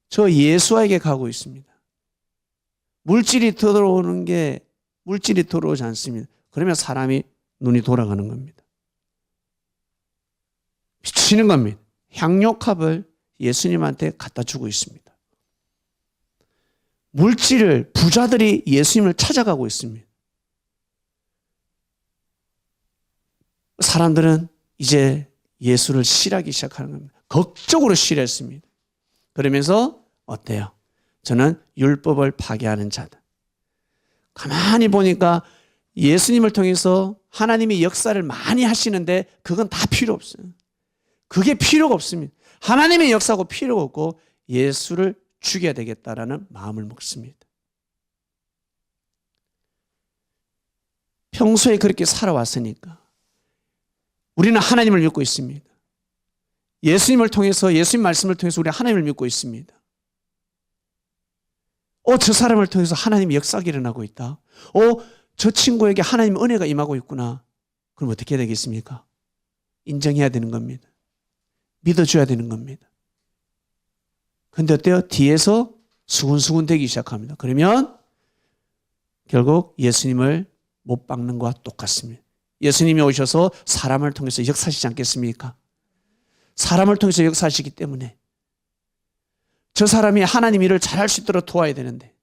저 예수에게 가고 있습니다. 물질이 들어오지 않습니다. 그러면 사람이 눈이 돌아가는 겁니다. 미치는 겁니다. 향료값을 예수님한테 갖다 주고 있습니다. 물질을, 부자들이 예수님을 찾아가고 있습니다. 사람들은 이제 예수를 싫어하기 시작하는 겁니다. 극적으로 싫어했습니다. 그러면서 어때요? 저는 율법을 파괴하는 자다. 가만히 보니까 예수님을 통해서 하나님이 역사를 많이 하시는데 그건 다 필요 없어요. 그게 필요가 없습니다. 하나님의 역사고 필요가 없고 예수를 죽여야 되겠다라는 마음을 먹습니다. 평소에 그렇게 살아왔으니까 우리는 하나님을 믿고 있습니다. 예수님을 통해서, 예수님 말씀을 통해서 우리는 하나님을 믿고 있습니다. 저 사람을 통해서 하나님의 역사가 일어나고 있다. 저 친구에게 하나님의 은혜가 임하고 있구나. 그럼 어떻게 해야 되겠습니까? 인정해야 되는 겁니다. 믿어줘야 되는 겁니다. 근데 어때요? 뒤에서 수군수군 되기 시작합니다. 그러면 결국 예수님을 못 박는 것과 똑같습니다. 예수님이 오셔서 사람을 통해서 역사하시지 않겠습니까? 사람을 통해서 역사하시기 때문에 저 사람이 하나님 일을 잘할 수 있도록 도와야 되는데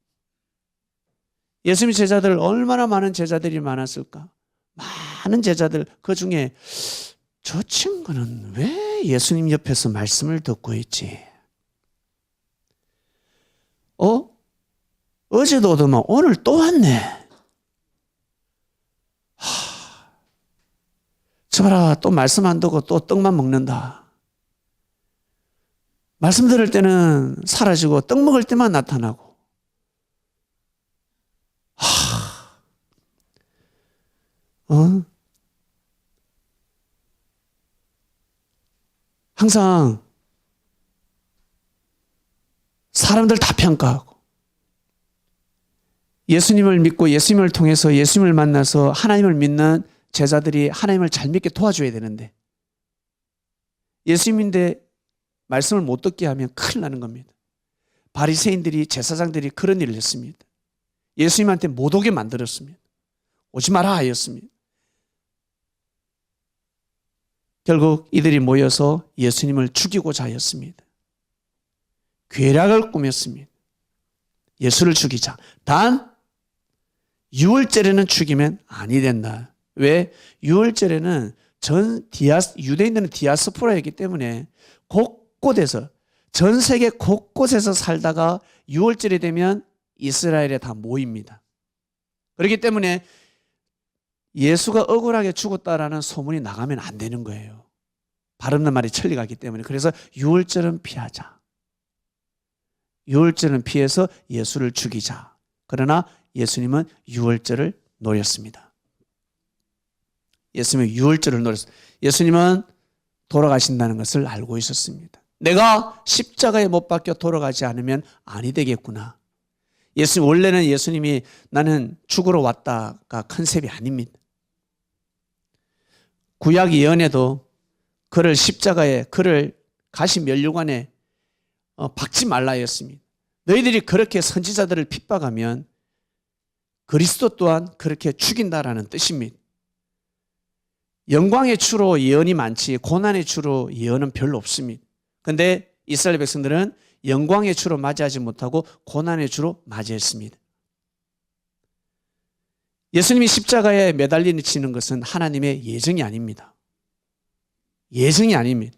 예수님의 제자들 얼마나 많은 제자들이 많았을까? 많은 제자들 그 중에 저 친구는 왜 예수님 옆에서 말씀을 듣고 있지? 어제도 오더만 오늘 또 왔네. 저 봐라, 또 말씀 안 듣고 또 떡만 먹는다. 말씀 들을 때는 사라지고 떡 먹을 때만 나타나고. 항상 사람들 다 평가하고 예수님을 믿고 예수님을 통해서 예수님을 만나서 하나님을 믿는 제자들이 하나님을 잘 믿게 도와줘야 되는데 예수님인데 말씀을 못 듣게 하면 큰일 나는 겁니다. 바리새인들이, 제사장들이 그런 일을 했습니다. 예수님한테 못 오게 만들었습니다. 오지 마라 하였습니다. 결국 이들이 모여서 예수님을 죽이고자 하였습니다. 괴략을 꾸몄습니다. 예수를 죽이자. 단 유월절에는 죽이면 아니 된다. 왜? 유월절에는 유대인들은 디아스포라이기 때문에 곳곳에서, 전 세계 곳곳에서 살다가 유월절이 되면 이스라엘에 다 모입니다. 그렇기 때문에 예수가 억울하게 죽었다라는 소문이 나가면 안 되는 거예요. 바르는 말이 천리가기 때문에. 그래서 유월절은 피하자. 유월절은 피해서 예수를 죽이자. 그러나 예수님은 유월절을 노렸습니다. 예수님은 유월절을 노렸습니다. 예수님은 돌아가신다는 것을 알고 있었습니다. 내가 십자가에 못 박혀 돌아가지 않으면 아니 되겠구나. 원래는 예수님이 나는 죽으러 왔다가 컨셉이 아닙니다. 구약 예언에도 그를 십자가에, 그를 가시 면류관에 박지 말라 했습니다. 너희들이 그렇게 선지자들을 핍박하면 그리스도 또한 그렇게 죽인다라는 뜻입니다. 영광의 주로 예언이 많지 고난의 주로 예언은 별로 없습니다. 그런데 이스라엘 백성들은 영광의 주로 맞이하지 못하고 고난의 주로 맞이했습니다. 예수님이 십자가에 매달리는 것은 하나님의 예정이 아닙니다. 예정이 아닙니다.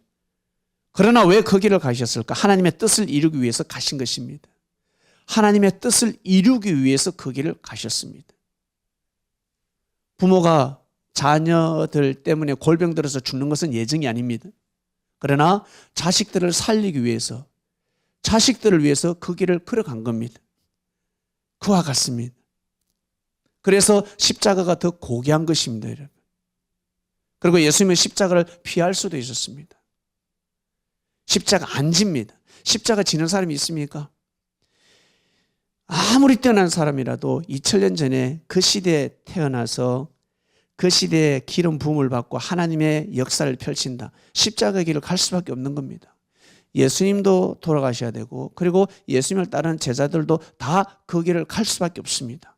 그러나 왜 그 길을 가셨을까? 하나님의 뜻을 이루기 위해서 가신 것입니다. 하나님의 뜻을 이루기 위해서 그 길을 가셨습니다. 부모가 자녀들 때문에 골병 들어서 죽는 것은 예정이 아닙니다. 그러나 자식들을 살리기 위해서, 자식들을 위해서 그 길을 걸어간 겁니다. 그와 같습니다. 그래서 십자가가 더 고귀한 것입니다, 여러분. 그리고 예수님은 십자가를 피할 수도 있었습니다. 십자가 안 집니다. 십자가 지는 사람이 있습니까? 아무리 뛰어난 사람이라도 2000년 전에 그 시대에 태어나서 그 시대에 기름 부음을 받고 하나님의 역사를 펼친다. 십자가의 길을 갈 수밖에 없는 겁니다. 예수님도 돌아가셔야 되고, 그리고 예수님을 따르는 제자들도 다 그 길을 갈 수밖에 없습니다.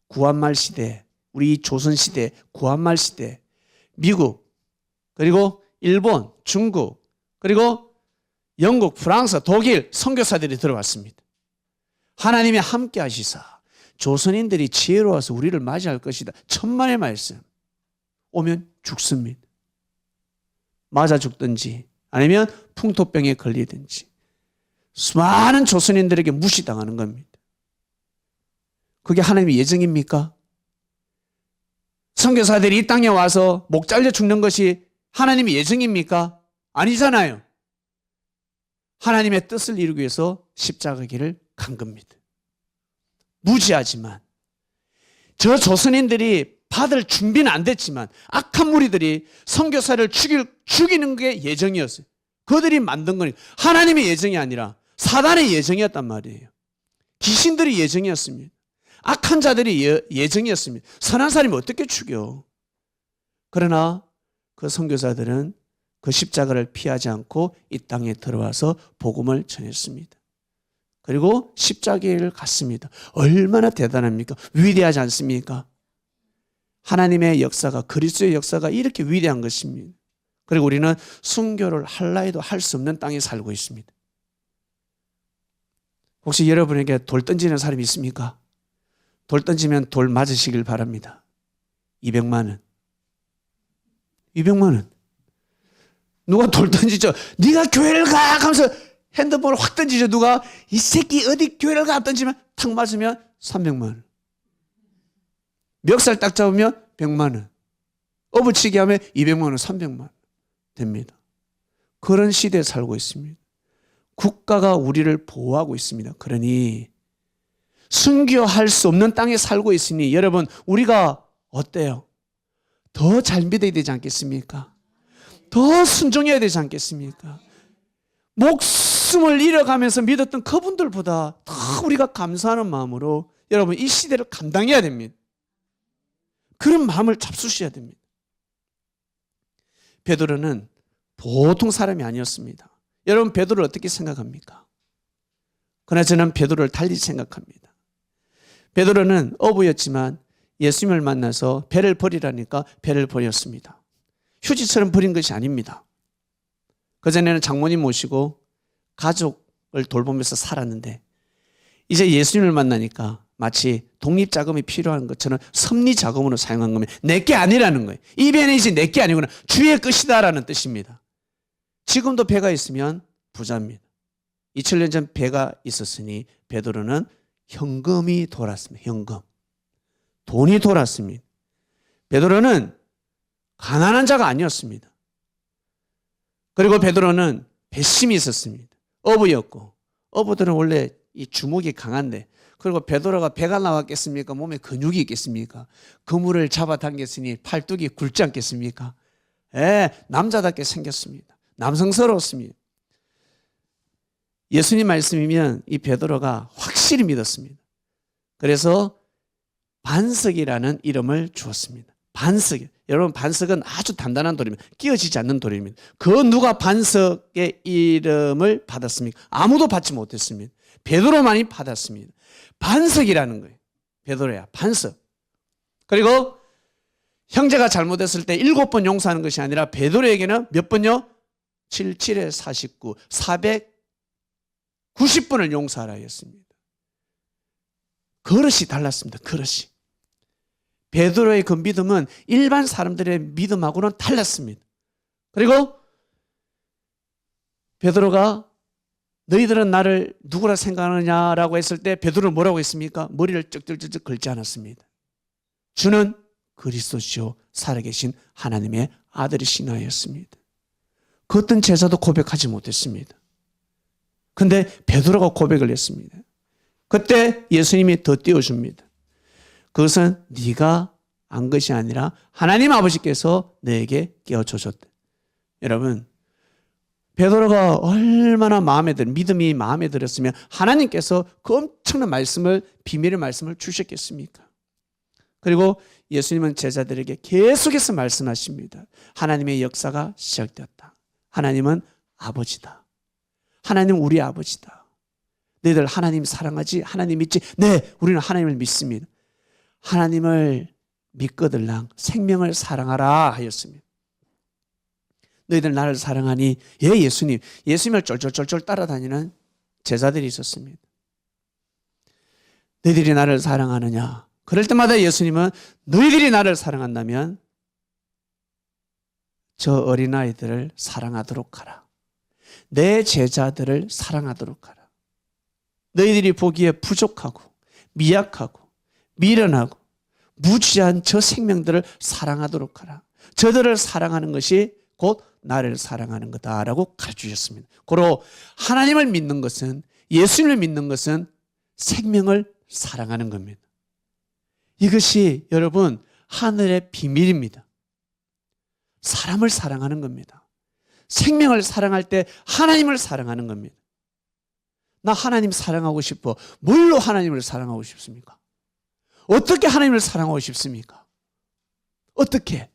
구한말 시대, 우리 조선 시대, 구한말 시대, 미국, 그리고 일본, 중국, 그리고 영국, 프랑스, 독일 선교사들이 들어왔습니다. 하나님이 함께 하시사 조선인들이 지혜로워서 우리를 맞이할 것이다. 천만의 말씀. 오면 죽습니다. 맞아 죽든지 아니면 풍토병에 걸리든지 수많은 조선인들에게 무시당하는 겁니다. 그게 하나님의 예정입니까? 선교사들이 이 땅에 와서 목 잘려 죽는 것이 하나님의 예정입니까? 아니잖아요. 하나님의 뜻을 이루기 위해서 십자가 길을 간 겁니다. 무지하지만 저 조선인들이 받을 준비는 안 됐지만 악한 무리들이 선교사를 죽이는 게 예정이었어요. 그들이 만든 거니 하나님의 예정이 아니라 사단의 예정이었단 말이에요. 귀신들의 예정이었습니다. 악한 자들이 예정이었습니다. 선한 사람이 어떻게 죽여? 그러나 그 선교사들은 그 십자가를 피하지 않고 이 땅에 들어와서 복음을 전했습니다. 그리고 십자가를 갔습니다. 얼마나 대단합니까? 위대하지 않습니까? 하나님의 역사가, 그리스도의 역사가 이렇게 위대한 것입니다. 그리고 우리는 순교를 할라 해도 할 수 없는 땅에 살고 있습니다. 혹시 여러분에게 돌 던지는 사람이 있습니까? 돌 던지면 돌 맞으시길 바랍니다. 200만 원. 200만 원. 누가 돌 던지죠? 네가 교회를 가! 하면서 핸드폰을 확 던지죠. 누가 이 새끼 어디 교회를 가! 던지면 탁 맞으면 300만 원. 멱살 딱 잡으면 100만 원. 업어치기 하면 200만 원, 300만 원 됩니다. 그런 시대에 살고 있습니다. 국가가 우리를 보호하고 있습니다. 그러니 순교할 수 없는 땅에 살고 있으니 여러분 우리가 어때요? 더 잘 믿어야 되지 않겠습니까? 더 순종해야 되지 않겠습니까? 목숨을 잃어가면서 믿었던 그분들보다 더 우리가 감사하는 마음으로 여러분 이 시대를 감당해야 됩니다. 그런 마음을 잡수셔야 됩니다. 베드로는 보통 사람이 아니었습니다. 여러분 베드로를 어떻게 생각합니까? 그러나 저는 베드로를 달리 생각합니다. 베드로는 어부였지만 예수님을 만나서 배를 버리라니까 배를 버렸습니다. 휴지처럼 버린 것이 아닙니다. 그전에는 장모님 모시고 가족을 돌보면서 살았는데 이제 예수님을 만나니까 마치 독립자금이 필요한 것처럼 섭리자금으로 사용한 겁니다. 내게 아니라는 거예요. 이 배는 이제 내게 아니구나. 주의 것이다라는 뜻입니다. 지금도 배가 있으면 부자입니다. 2000년 전 배가 있었으니 베드로는 현금이 돌았습니다. 현금. 돈이 돌았습니다. 베드로는 가난한 자가 아니었습니다. 그리고 베드로는 배심이 있었습니다. 어부였고, 어부들은 원래 이 주먹이 강한데, 그리고 베드로가 배가 나왔겠습니까? 몸에 근육이 있겠습니까? 그물을 잡아당겼으니 팔뚝이 굵지 않겠습니까? 남자답게 생겼습니다. 남성스러웠습니다. 예수님 말씀이면 이 베드로가 확실히 믿었습니다. 그래서 반석이라는 이름을 주었습니다. 반석. 여러분, 반석은 아주 단단한 돌입니다. 끼어지지 않는 돌입니다. 그 누가 반석의 이름을 받았습니까? 아무도 받지 못했습니다. 베드로만이 받았습니다. 반석이라는 거예요. 베드로야, 반석. 그리고 형제가 잘못했을 때 7번 용서하는 것이 아니라 베드로에게는 몇 번요? 7, 7에 49, 490번을 용서하라 했습니다. 그릇이 달랐습니다. 그릇이. 베드로의 그 믿음은 일반 사람들의 믿음하고는 달랐습니다. 그리고 베드로가 너희들은 나를 누구라 생각하느냐라고 했을 때 베드로는 뭐라고 했습니까? 머리를 쩍쩍쩍쩍 긁지 않았습니다. 주는 그리스도시요 살아계신 하나님의 아들이시나였습니다. 그 어떤 제자도 고백하지 못했습니다. 근데 베드로가 고백을 했습니다. 그때 예수님이 더 띄워줍니다. 그것은 네가 안 것이 아니라 하나님 아버지께서 너에게 깨워주셨다. 여러분, 베드로가 얼마나 믿음이 마음에 들었으면 하나님께서 그 엄청난 말씀을, 비밀의 말씀을 주셨겠습니까? 그리고 예수님은 제자들에게 계속해서 말씀하십니다. 하나님의 역사가 시작되었다. 하나님은 아버지다. 하나님은 우리 아버지다. 너희들 하나님 사랑하지? 하나님 믿지? 네, 우리는 하나님을 믿습니다. 하나님을 믿거들랑 생명을 사랑하라 하였습니다. 너희들 나를 사랑하니? 예, 예수님. 예수님을 쫄쫄쫄쫄 따라다니는 제자들이 있었습니다. 너희들이 나를 사랑하느냐? 그럴 때마다 예수님은 너희들이 나를 사랑한다면 저 어린아이들을 사랑하도록 하라. 내 제자들을 사랑하도록 하라. 너희들이 보기에 부족하고 미약하고 미련하고 무지한 저 생명들을 사랑하도록 하라. 저들을 사랑하는 것이 곧 나를 사랑하는 거다라고 가르치셨습니다. 고로 하나님을 믿는 것은, 예수님을 믿는 것은 생명을 사랑하는 겁니다. 이것이 여러분 하늘의 비밀입니다. 사람을 사랑하는 겁니다. 생명을 사랑할 때 하나님을 사랑하는 겁니다. 나 하나님 사랑하고 싶어. 뭘로 하나님을 사랑하고 싶습니까? 어떻게 하나님을 사랑하고 싶습니까? 어떻게?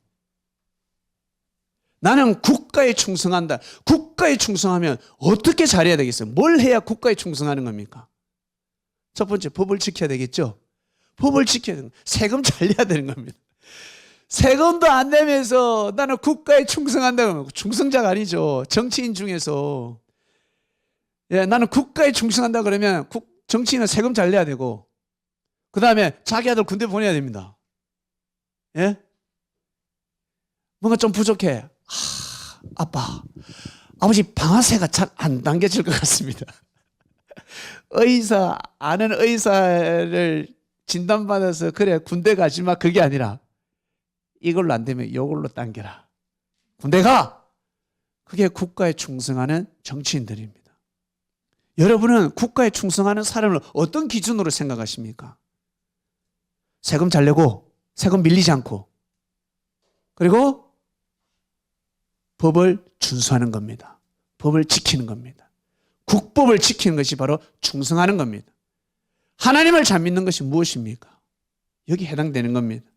나는 국가에 충성한다. 국가에 충성하면 어떻게 잘해야 되겠어요? 뭘 해야 국가에 충성하는 겁니까? 첫 번째, 법을 지켜야 되겠죠? 법을 지켜야 되는 거예요. 세금 잘 내야 되는 겁니다. 세금도 안 내면서 나는 국가에 충성한다고. 충성자가 아니죠. 정치인 중에서. 나는 국가에 충성한다 그러면 정치인은 세금 잘 내야 되고, 그 다음에 자기 아들 군대 보내야 됩니다. 예? 뭔가 좀 부족해. 아빠, 아버지 방아쇠가 잘 안 당겨질 것 같습니다. 아는 의사를 진단받아서 그래 군대 가지 마, 그게 아니라 이걸로 안 되면 이걸로 당겨라. 군대 가! 그게 국가에 충성하는 정치인들입니다. 여러분은 국가에 충성하는 사람을 어떤 기준으로 생각하십니까? 세금 잘 내고, 세금 밀리지 않고, 그리고 법을 준수하는 겁니다. 법을 지키는 겁니다. 국법을 지키는 것이 바로 충성하는 겁니다. 하나님을 잘 믿는 것이 무엇입니까? 여기 해당되는 겁니다.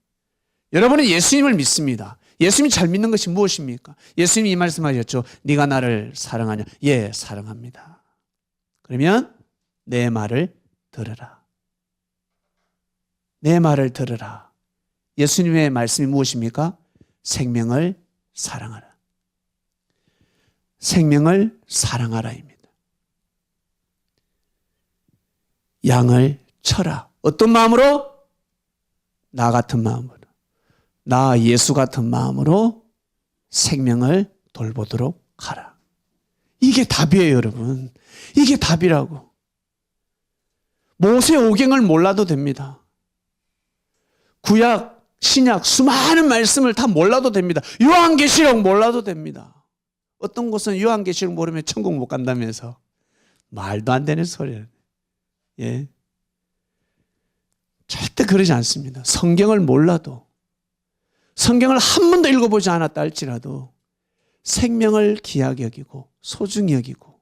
여러분은 예수님을 믿습니다. 예수님이 잘 믿는 것이 무엇입니까? 예수님이 이 말씀하셨죠. 네가 나를 사랑하냐? 예, 사랑합니다. 그러면 내 말을 들으라. 내 말을 들으라. 예수님의 말씀이 무엇입니까? 생명을 사랑하라. 생명을 사랑하라입니다. 양을 쳐라. 어떤 마음으로? 나 같은 마음으로. 나 예수 같은 마음으로 생명을 돌보도록 하라. 이게 답이에요, 여러분. 이게 답이라고. 모세 오경을 몰라도 됩니다. 구약, 신약 수많은 말씀을 다 몰라도 됩니다. 요한계시록 몰라도 됩니다. 어떤 곳은 요한계시록 모르면 천국 못 간다면서 말도 안 되는 소리예요. 예. 절대 그러지 않습니다. 성경을 몰라도, 성경을 한 번도 읽어보지 않았다 할지라도 생명을 귀하게 여기고 소중히 여기고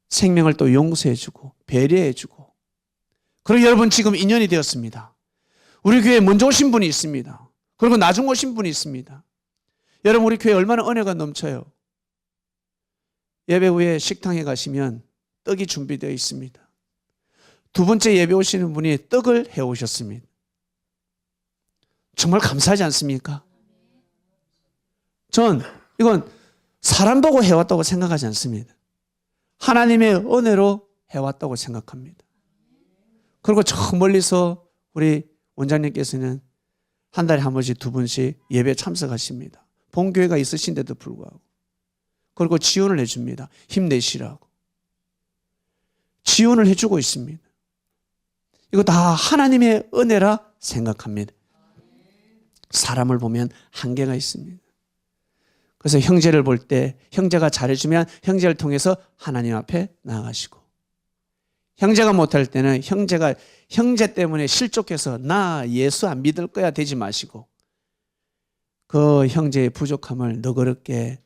생명을 또 용서해주고 배려해주고, 그리고 여러분 지금 인연이 되었습니다. 우리 교회에 먼저 오신 분이 있습니다. 그리고 나중 오신 분이 있습니다. 여러분 우리 교회 얼마나 은혜가 넘쳐요. 예배 후에 식당에 가시면 떡이 준비되어 있습니다. 두 번째 예배 오시는 분이 떡을 해오셨습니다. 정말 감사하지 않습니까? 전 이건 사람 보고 해왔다고 생각하지 않습니다. 하나님의 은혜로 해왔다고 생각합니다. 그리고 저 멀리서 우리 원장님께서는 한 달에 한 번씩 두 번씩 예배에 참석하십니다. 본교회가 있으신데도 불구하고. 그리고 지원을 해줍니다. 힘내시라고. 지원을 해주고 있습니다. 이거 다 하나님의 은혜라 생각합니다. 사람을 보면 한계가 있습니다. 그래서 형제를 볼 때 형제가 잘해주면 형제를 통해서 하나님 앞에 나아가시고, 형제가 못할 때는 형제 때문에 실족해서 나 예수 안 믿을 거야 되지 마시고 그 형제의 부족함을 너그럽게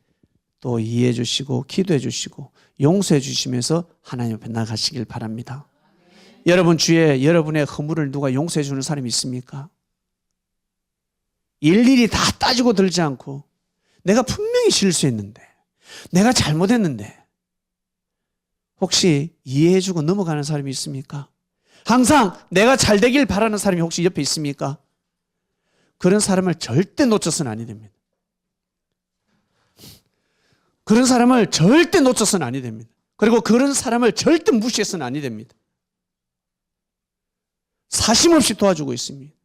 또 이해해 주시고 기도해 주시고 용서해 주시면서 하나님 앞에 나가시길 바랍니다. 여러분 주위에 여러분의 허물을 누가 용서해 주는 사람이 있습니까? 일일이 다 따지고 들지 않고 내가 분명히 실수했는데, 내가 잘못했는데 혹시 이해해 주고 넘어가는 사람이 있습니까? 항상 내가 잘 되길 바라는 사람이 혹시 옆에 있습니까? 그런 사람을 절대 놓쳐서는 아니 됩니다. 그런 사람을 절대 놓쳐서는 아니 됩니다. 그리고 그런 사람을 절대 무시해서는 아니 됩니다. 사심없이 도와주고 있습니다.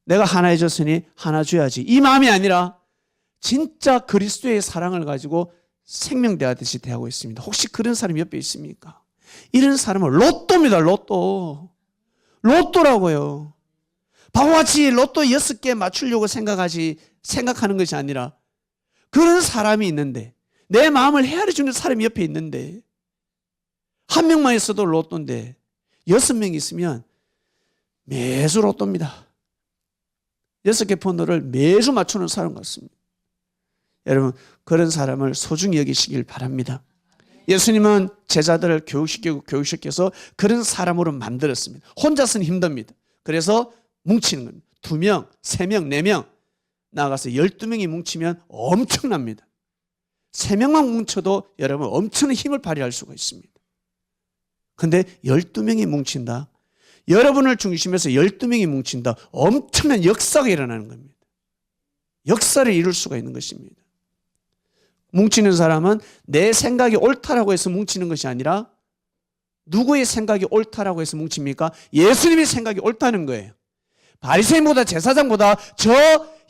내가 하나 해줬으니 하나 줘야지, 이 마음이 아니라 진짜 그리스도의 사랑을 가지고 생명 대하듯이 대하고 있습니다. 혹시 그런 사람이 옆에 있습니까? 이런 사람은 로또입니다. 로또라고요. 바보같이 로또 6개 맞추려고 생각하는 것이 아니라 그런 사람이 있는데, 내 마음을 헤아려 주는 사람이 옆에 있는데, 한 명만 있어도 로또인데 6명 있으면 매주 로또입니다. 6개 번호를 매주 맞추는 사람 같습니다. 여러분 그런 사람을 소중히 여기시길 바랍니다. 예수님은 제자들을 교육시켜서 그런 사람으로 만들었습니다. 혼자서는 힘듭니다. 그래서 뭉치는 겁니다. 2명, 3명, 4명 나가서 12명이 뭉치면 엄청납니다. 3명만 뭉쳐도 여러분 엄청난 힘을 발휘할 수가 있습니다. 그런데 12명이 뭉친다, 여러분을 중심에서 12명이 뭉친다, 엄청난 역사가 일어나는 겁니다. 역사를 이룰 수가 있는 것입니다. 뭉치는 사람은 내 생각이 옳다라고 해서 뭉치는 것이 아니라 누구의 생각이 옳다라고 해서 뭉칩니까? 예수님의 생각이 옳다는 거예요. 바리새인보다 제사장보다 저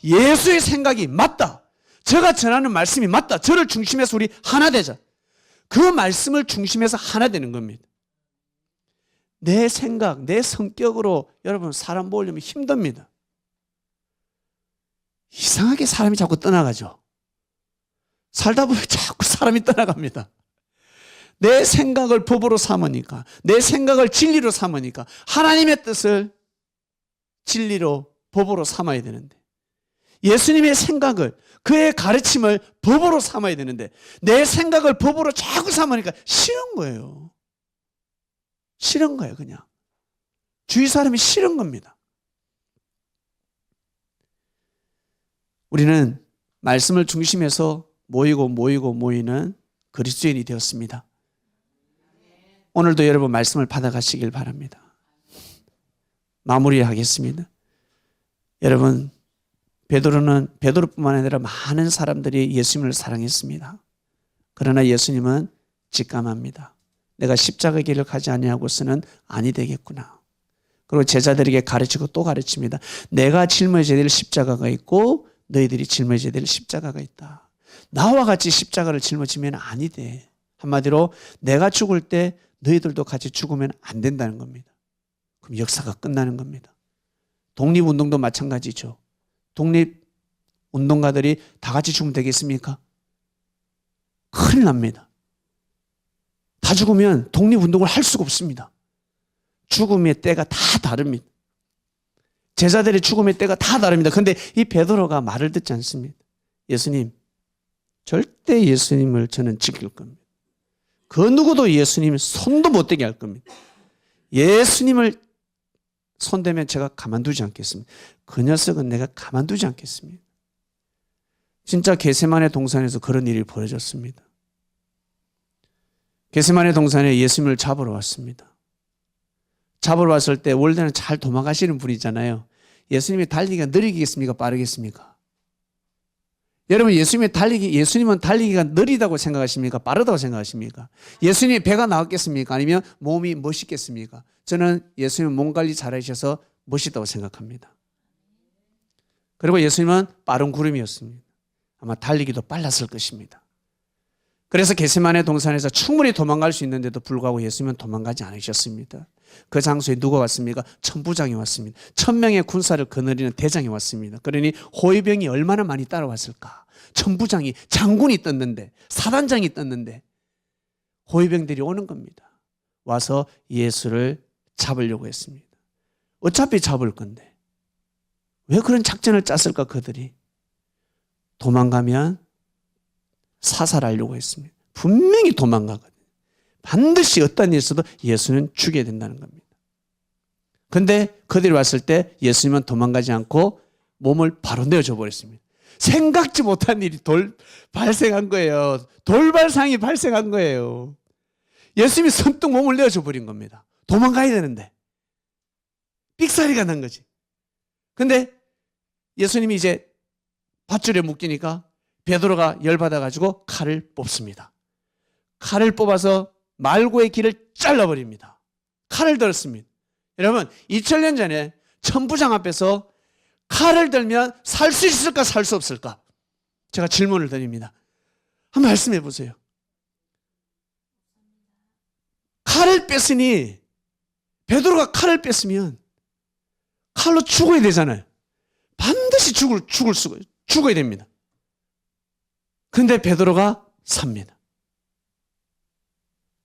예수의 생각이 맞다, 저가 전하는 말씀이 맞다, 저를 중심해서 우리 하나 되자, 그 말씀을 중심해서 하나 되는 겁니다. 내 생각, 내 성격으로 여러분 사람 보려면 힘듭니다. 이상하게 사람이 자꾸 떠나가죠. 살다 보면 자꾸 사람이 떠나갑니다. 내 생각을 법으로 삼으니까, 내 생각을 진리로 삼으니까 하나님의 뜻을 진리로 법으로 삼아야 되는데, 예수님의 생각을, 그의 가르침을 법으로 삼아야 되는데 내 생각을 법으로 자꾸 삼으니까 싫은 거예요. 싫은 거예요. 그냥 주위 사람이 싫은 겁니다. 우리는 말씀을 중심해서 모이는 그리스도인이 되었습니다. 오늘도 여러분 말씀을 받아가시길 바랍니다. 마무리하겠습니다. 여러분 베드로뿐만 아니라 많은 사람들이 예수님을 사랑했습니다. 그러나 예수님은 직감합니다. 내가 십자가 길을 가지 아니하고서는 아니 되겠구나. 그리고 제자들에게 가르치고 또 가르칩니다. 내가 짊어져야 될 십자가가 있고 너희들이 짊어져야 될 십자가가 있다. 나와 같이 십자가를 짊어지면 아니 돼. 한마디로 내가 죽을 때 너희들도 같이 죽으면 안 된다는 겁니다. 그럼 역사가 끝나는 겁니다. 독립운동도 마찬가지죠. 독립운동가들이 다 같이 죽으면 되겠습니까? 큰일 납니다. 다 죽으면 독립운동을 할 수가 없습니다. 죽음의 때가 다 다릅니다. 제자들의 죽음의 때가 다 다릅니다. 그런데 이 베드로가 말을 듣지 않습니다. 예수님, 절대 예수님을 저는 지킬 겁니다. 그 누구도 예수님 손도 못 대게 할 겁니다. 예수님을 손대면 제가 가만두지 않겠습니다. 그 녀석은 내가 가만두지 않겠습니다. 진짜 겟세마네 동산에서 그런 일이 벌어졌습니다. 겟세마네 동산에 예수님을 잡으러 왔습니다. 잡으러 왔을 때 원래는 잘 도망가시는 분이잖아요. 예수님이 달리기가 느리겠습니까? 빠르겠습니까? 여러분, 예수님은 달리기가 느리다고 생각하십니까? 빠르다고 생각하십니까? 예수님이 배가 나왔겠습니까? 아니면 몸이 멋있겠습니까? 저는 예수님은 몸 관리 잘하셔서 멋있다고 생각합니다. 그리고 예수님은 빠른 구름이었습니다. 아마 달리기도 빨랐을 것입니다. 그래서 겟세마네 동산에서 충분히 도망갈 수 있는데도 불구하고 예수님은 도망가지 않으셨습니다. 그 장소에 누가 왔습니까? 천부장이 왔습니다. 1000명의 군사를 거느리는 대장이 왔습니다. 그러니 호위병이 얼마나 많이 따라왔을까? 천부장이, 장군이 떴는데, 사단장이 떴는데 호위병들이 오는 겁니다. 와서 예수를 잡으려고 했습니다. 어차피 잡을 건데 왜 그런 작전을 짰을까? 그들이 도망가면 사살하려고 했습니다. 분명히 도망가거든요. 반드시 어떤 일이 있어도 예수는 죽여야 된다는 겁니다. 그런데 그들이 왔을 때 예수님은 도망가지 않고 몸을 바로 내어줘 버렸습니다. 생각지 못한 일이 발생한 거예요. 돌발상이 발생한 거예요. 예수님이 선뜻 몸을 내어줘 버린 겁니다. 도망가야 되는데 삑사리가 난 거지. 근데 예수님이 이제 밧줄에 묶이니까 베드로가 열받아가지고 칼을 뽑습니다. 칼을 뽑아서 말고의 길을 잘라버립니다. 칼을 들었습니다. 여러분, 2000년 전에 천부장 앞에서 칼을 들면 살 수 있을까 살 수 없을까? 제가 질문을 드립니다. 한번 말씀해 보세요. 칼을 뺐으니 베드로가 칼을 뺐으면 칼로 죽어야 되잖아요. 반드시 죽어야 됩니다. 그런데 베드로가 삽니다.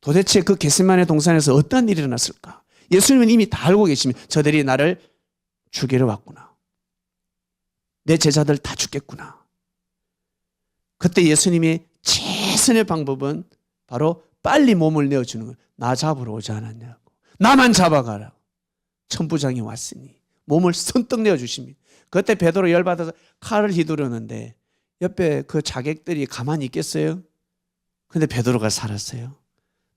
도대체 그 겟세마네 동산에서 어떤 일이 일어났을까? 예수님은 이미 다 알고 계십니다. 저들이 나를 죽이러 왔구나. 내 제자들 다 죽겠구나. 그때 예수님이 최선의 방법은 바로 빨리 몸을 내어주는 거예요. 나 잡으러 오지 않았냐고. 나만 잡아가라고. 천부장이 왔으니 몸을 선뜻 내어주십니다. 그때 베드로 열받아서 칼을 휘두르는데 옆에 그 자객들이 가만히 있겠어요? 근데 베드로가 살았어요.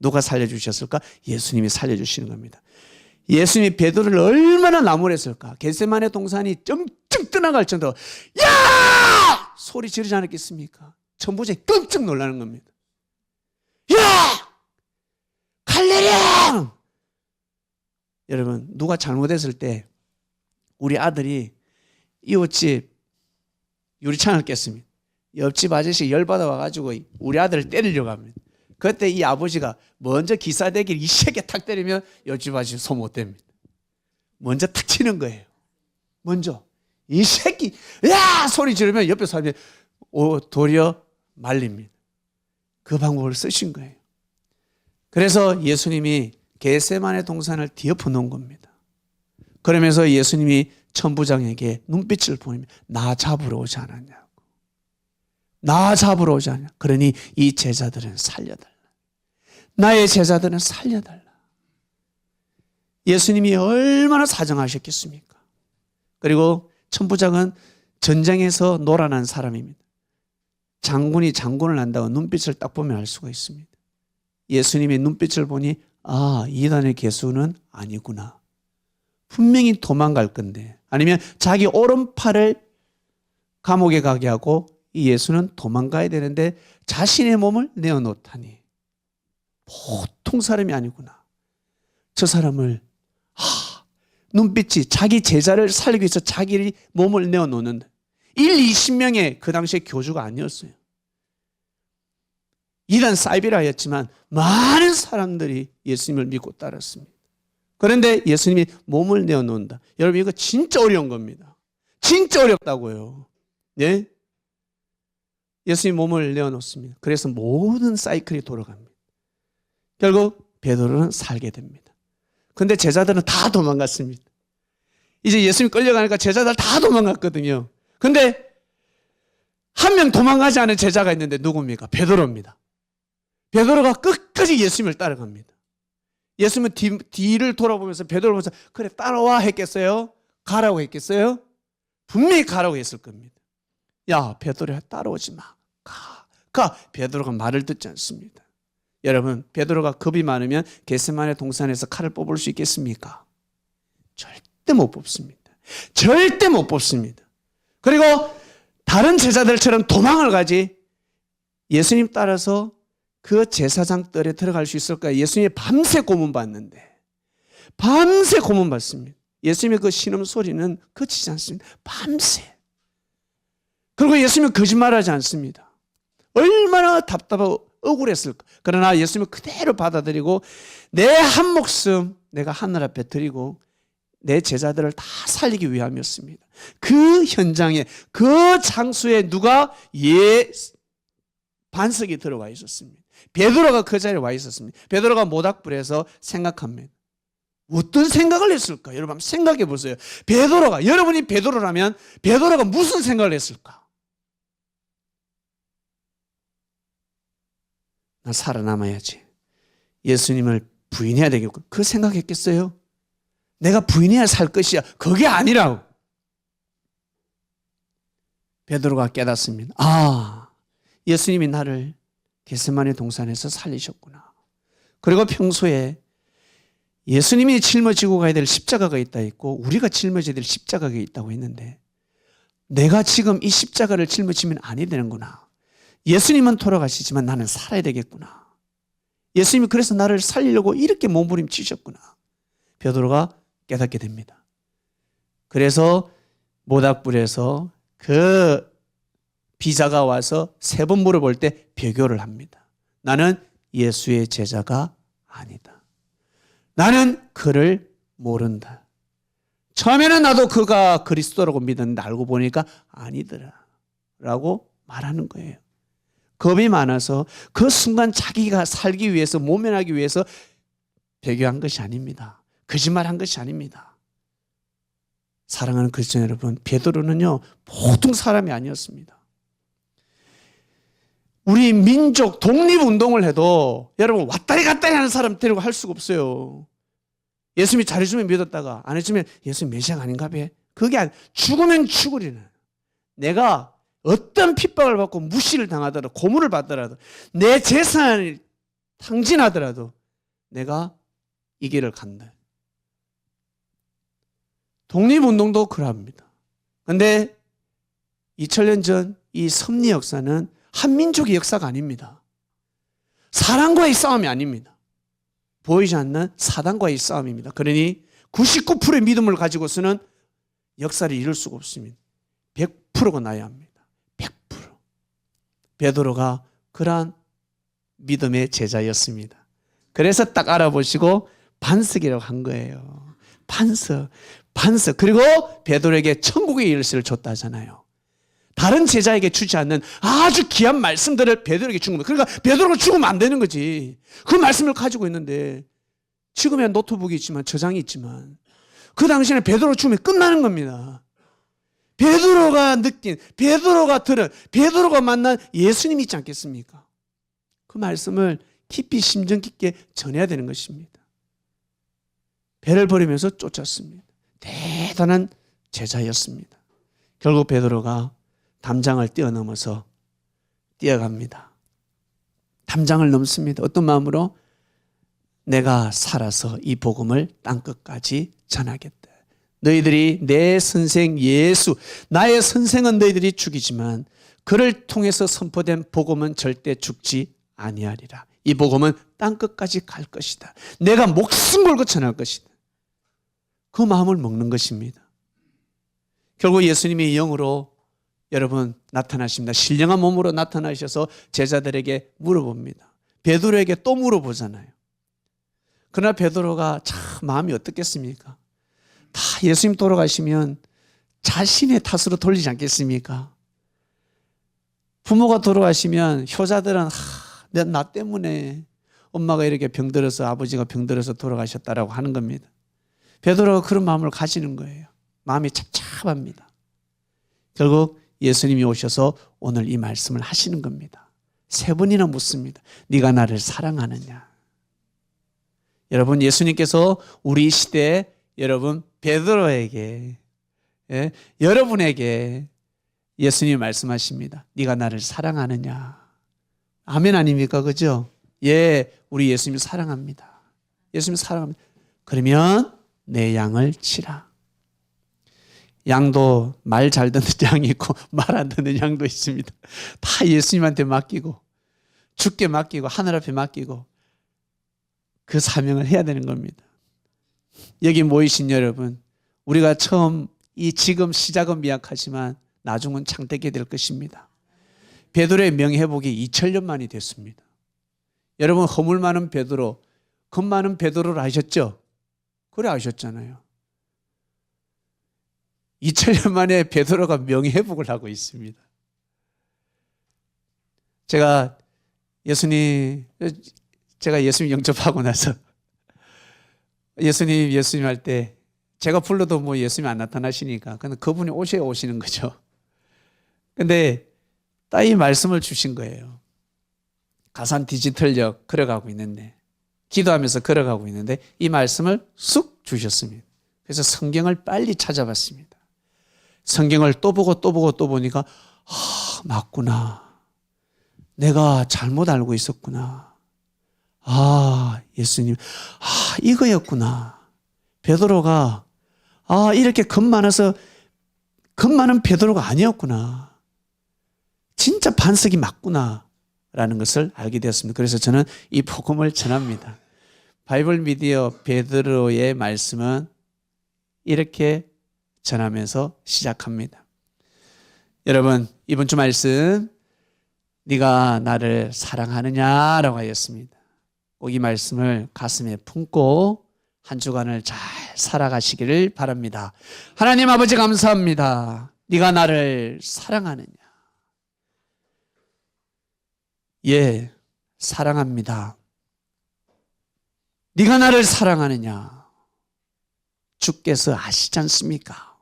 누가 살려주셨을까? 예수님이 살려주시는 겁니다. 예수님이 베드로를 얼마나 나무랬을까? 겟세마네 동산이 쩍쩍 떠나갈 정도로 야! 소리 지르지 않았겠습니까? 천부장이 깜짝 놀라는 겁니다. 야! 갈레령! 여러분, 누가 잘못했을 때 우리 아들이 이웃집 유리창을 깼습니다. 옆집 아저씨 열받아 와가지고 우리 아들을 때리려고 합니다. 그때 이 아버지가 먼저 기사대기를 이 새끼 탁 때리면 옆집 아저씨 손 못 댑니다. 먼저 탁 치는 거예요. 먼저 이 새끼 야 소리 지르면 옆에 사람이 도리어 말립니다. 그 방법을 쓰신 거예요. 그래서 예수님이 겟세마네 동산을 뒤엎어 놓은 겁니다. 그러면서 예수님이 천부장에게 눈빛을 보이며 나 잡으러 오지 않았냐고. 나 잡으러 오지 않냐. 그러니 이 제자들은 살려달라. 나의 제자들은 살려달라. 예수님이 얼마나 사정하셨겠습니까? 그리고 천부장은 전쟁에서 놀아난 사람입니다. 장군이 장군을 안다고 눈빛을 딱 보면 알 수가 있습니다. 예수님의 눈빛을 보니 이단의 개수는 아니구나. 분명히 도망갈 건데 아니면 자기 오른팔을 감옥에 가게 하고 이 예수는 도망가야 되는데 자신의 몸을 내어놓다니 보통 사람이 아니구나. 저 사람을 눈빛이 자기 제자를 살리기 위해서 자기 몸을 내어놓는다. 20명의 그 당시에 교주가 아니었어요. 이단 사이비라였지만 많은 사람들이 예수님을 믿고 따랐습니다. 그런데 예수님이 몸을 내어놓는다. 여러분 이거 진짜 어려운 겁니다. 진짜 어렵다고요. 네? 예수님 몸을 내어놓습니다. 그래서 모든 사이클이 돌아갑니다. 결국 베드로는 살게 됩니다. 그런데 제자들은 다 도망갔습니다. 이제 예수님 끌려가니까 제자들 다 도망갔거든요. 그런데 한 명 도망가지 않은 제자가 있는데 누굽니까? 베드로입니다. 베드로가 끝까지 예수님을 따라갑니다. 예수님은 뒤를 돌아보면서 베드로 보면서 그래 따라와 했겠어요? 가라고 했겠어요? 분명히 가라고 했을 겁니다. 야 베드로야 따라오지 마. 가. 베드로가 말을 듣지 않습니다. 여러분 베드로가 겁이 많으면 겟세마네 동산에서 칼을 뽑을 수 있겠습니까? 절대 못 뽑습니다. 절대 못 뽑습니다. 그리고 다른 제자들처럼 도망을 가지 예수님 따라서 그 제사장 뜰에 들어갈 수 있을까요? 예수님이 밤새 고문받는데 밤새 고문받습니다. 예수님의 그 신음소리는 그치지 않습니다. 밤새. 그리고 예수님은 거짓말하지 않습니다. 얼마나 답답하고 억울했을까. 그러나 예수님은 그대로 받아들이고 내 한 목숨 내가 하늘 앞에 드리고 내 제자들을 다 살리기 위함이었습니다. 그 현장에 그 장소에 누가 반석이 들어와 있었습니다. 베드로가 그 자리에 와 있었습니다. 베드로가 모닥불에서 생각합니다. 어떤 생각을 했을까? 여러분 한번 생각해 보세요. 베드로가 여러분이 베드로라면 베드로가 무슨 생각을 했을까? 나 살아남아야지. 예수님을 부인해야 되겠고 그 생각했겠어요? 내가 부인해야 살 것이야. 그게 아니라고. 베드로가 깨닫습니다. 아, 예수님이 나를 겟세마네 동산에서 살리셨구나. 그리고 평소에 예수님이 짊어지고 가야 될 십자가가 있다 했고 우리가 짊어져야 될 십자가가 있다고 했는데 내가 지금 이 십자가를 짊어지면 아니 되는구나. 예수님은 돌아가시지만 나는 살아야 되겠구나. 예수님이 그래서 나를 살리려고 이렇게 몸부림치셨구나. 베드로가 깨닫게 됩니다. 그래서 모닥불에서 그 비자가 와서 3번 물어볼 때 배교를 합니다. 나는 예수의 제자가 아니다. 나는 그를 모른다. 처음에는 나도 그가 그리스도라고 믿었는데 알고 보니까 아니더라 라고 말하는 거예요. 겁이 많아서 그 순간 자기가 살기 위해서 모면하기 위해서 배교한 것이 아닙니다. 거짓말한 것이 아닙니다. 사랑하는 그리스도 여러분, 베드로는요 보통 사람이 아니었습니다. 우리 민족 독립운동을 해도 여러분 왔다리 갔다리 하는 사람 데리고 할 수가 없어요. 예수님이 잘해주면 믿었다가 안 해주면 예수님 메시아가 아닌가 봐. 그게 아니라 죽으면 죽으리는. 내가 어떤 핍박을 받고 무시를 당하더라도 고문을 받더라도 내 재산을 탕진하더라도 내가 이 길을 간다. 독립운동도 그러합니다. 그런데 2000년 전 이 섭리 역사는 한민족의 역사가 아닙니다. 사람과의 싸움이 아닙니다. 보이지 않는 사단과의 싸움입니다. 그러니 99%의 믿음을 가지고서는 역사를 이룰 수가 없습니다. 100%가 나야 합니다. 100%. 베드로가 그러한 믿음의 제자였습니다. 그래서 딱 알아보시고 반석이라고 한 거예요. 반석. 그리고 베드로에게 천국의 열쇠를 줬다 하잖아요. 다른 제자에게 주지 않는 아주 귀한 말씀들을 베드로에게 준 겁니다. 그러니까 베드로가 죽으면 안 되는 거지. 그 말씀을 가지고 있는데 지금이야 노트북이 있지만 저장이 있지만 그 당시에는 베드로 죽으면 끝나는 겁니다. 베드로가 느낀, 베드로가 들은, 베드로가 만난 예수님이 있지 않겠습니까? 그 말씀을 깊이 심정 깊게 전해야 되는 것입니다. 배를 버리면서 쫓았습니다. 대단한 제자였습니다. 결국 베드로가 담장을 뛰어넘어서 뛰어갑니다. 담장을 넘습니다. 어떤 마음으로? 내가 살아서 이 복음을 땅끝까지 전하겠다. 너희들이 내 선생 예수, 나의 선생은 너희들이 죽이지만 그를 통해서 선포된 복음은 절대 죽지 아니하리라. 이 복음은 땅끝까지 갈 것이다. 내가 목숨 걸고 전할 것이다. 그 마음을 먹는 것입니다. 결국 예수님이 영으로 여러분 나타나십니다. 신령한 몸으로 나타나셔서 제자들에게 물어봅니다. 베드로에게 또 물어보잖아요. 그러나 베드로가 참 마음이 어떻겠습니까? 다 예수님 돌아가시면 자신의 탓으로 돌리지 않겠습니까? 부모가 돌아가시면 효자들은 나 때문에 엄마가 이렇게 병들어서 아버지가 병들어서 돌아가셨다라고 하는 겁니다. 베드로가 그런 마음을 가지는 거예요. 마음이 착잡합니다. 결국 예수님이 오셔서 오늘 이 말씀을 하시는 겁니다. 3번이나 묻습니다. 네가 나를 사랑하느냐? 여러분, 예수님께서 우리 시대에 여러분 베드로에게 여러분에게 예수님이 말씀하십니다. 네가 나를 사랑하느냐? 아멘 아닙니까? 그죠? 예, 우리 예수님 사랑합니다. 예수님 사랑합니다. 그러면 내 양을 치라. 양도 말 잘 듣는 양이 있고 말 안 듣는 양도 있습니다. 다 예수님한테 맡기고 주께 맡기고 하늘 앞에 맡기고 그 사명을 해야 되는 겁니다. 여기 모이신 여러분, 우리가 지금 시작은 미약하지만 나중은 창대하게 될 것입니다. 베드로의 명예회복이 2000년 만이 됐습니다. 여러분, 허물 많은 베드로, 겁 많은 베드로를 아셨죠? 그래 아셨잖아요. 2000년 만에 베드로가 명예회복을 하고 있습니다. 제가 예수님 영접하고 나서 예수님 할 때 제가 불러도 뭐 예수님 안 나타나시니까 근데 그분이 오셔야 오시는 거죠. 근데 딱 이 말씀을 주신 거예요. 가산 디지털역 걸어가고 있는데 기도하면서 걸어가고 있는데 이 말씀을 쑥 주셨습니다. 그래서 성경을 빨리 찾아봤습니다. 성경을 또 보고 또 보고 또 보니까 맞구나. 내가 잘못 알고 있었구나. 예수님, 이거였구나. 베드로가 이렇게 겁 많은 베드로가 아니었구나. 진짜 반석이 맞구나 라는 것을 알게 되었습니다. 그래서 저는 이 복음을 전합니다. 바이블 미디어 베드로의 말씀은 이렇게 전하면서 시작합니다. 여러분, 이번 주 말씀 네가 나를 사랑하느냐라고 하였습니다. 꼭 이 말씀을 가슴에 품고 한 주간을 잘 살아가시기를 바랍니다. 하나님 아버지 감사합니다. 네가 나를 사랑하느냐? 예, 사랑합니다. 네가 나를 사랑하느냐? 주께서 아시지 않습니까?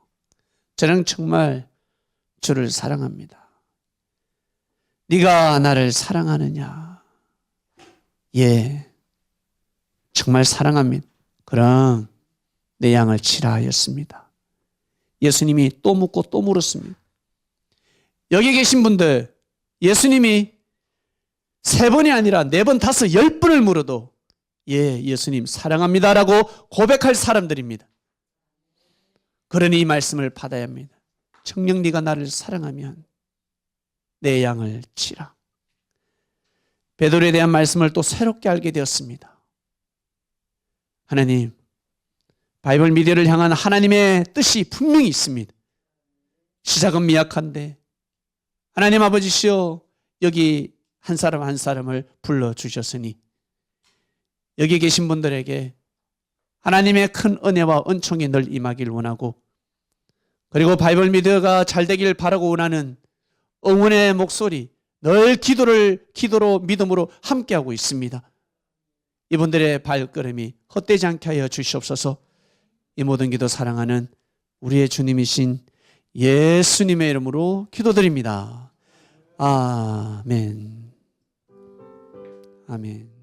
저는 정말 주를 사랑합니다. 네가 나를 사랑하느냐? 예, 정말 사랑합니다. 그럼 내 양을 치라 하였습니다. 예수님이 또 묻고 또 물었습니다. 여기 계신 분들, 예수님이 3번이 아니라 4번, 5, 10번을 물어도 예, 예수님 사랑합니다라고 고백할 사람들입니다. 그러니 이 말씀을 받아야 합니다. 정녕 네가 나를 사랑하면 내 양을 치라. 베드로에 대한 말씀을 또 새롭게 알게 되었습니다. 하나님, 바이블 미디어를 향한 하나님의 뜻이 분명히 있습니다. 시작은 미약한데 하나님 아버지시여, 여기 한 사람 한 사람을 불러주셨으니 여기 계신 분들에게 하나님의 큰 은혜와 은총이 늘 임하길 원하고, 그리고 바이블 미디어가 잘 되길 바라고 원하는 응원의 목소리, 늘 기도로 믿음으로 함께하고 있습니다. 이분들의 발걸음이 헛되지 않게 하여 주시옵소서. 이 모든 기도 사랑하는 우리의 주님이신 예수님의 이름으로 기도드립니다. 아멘. 아멘.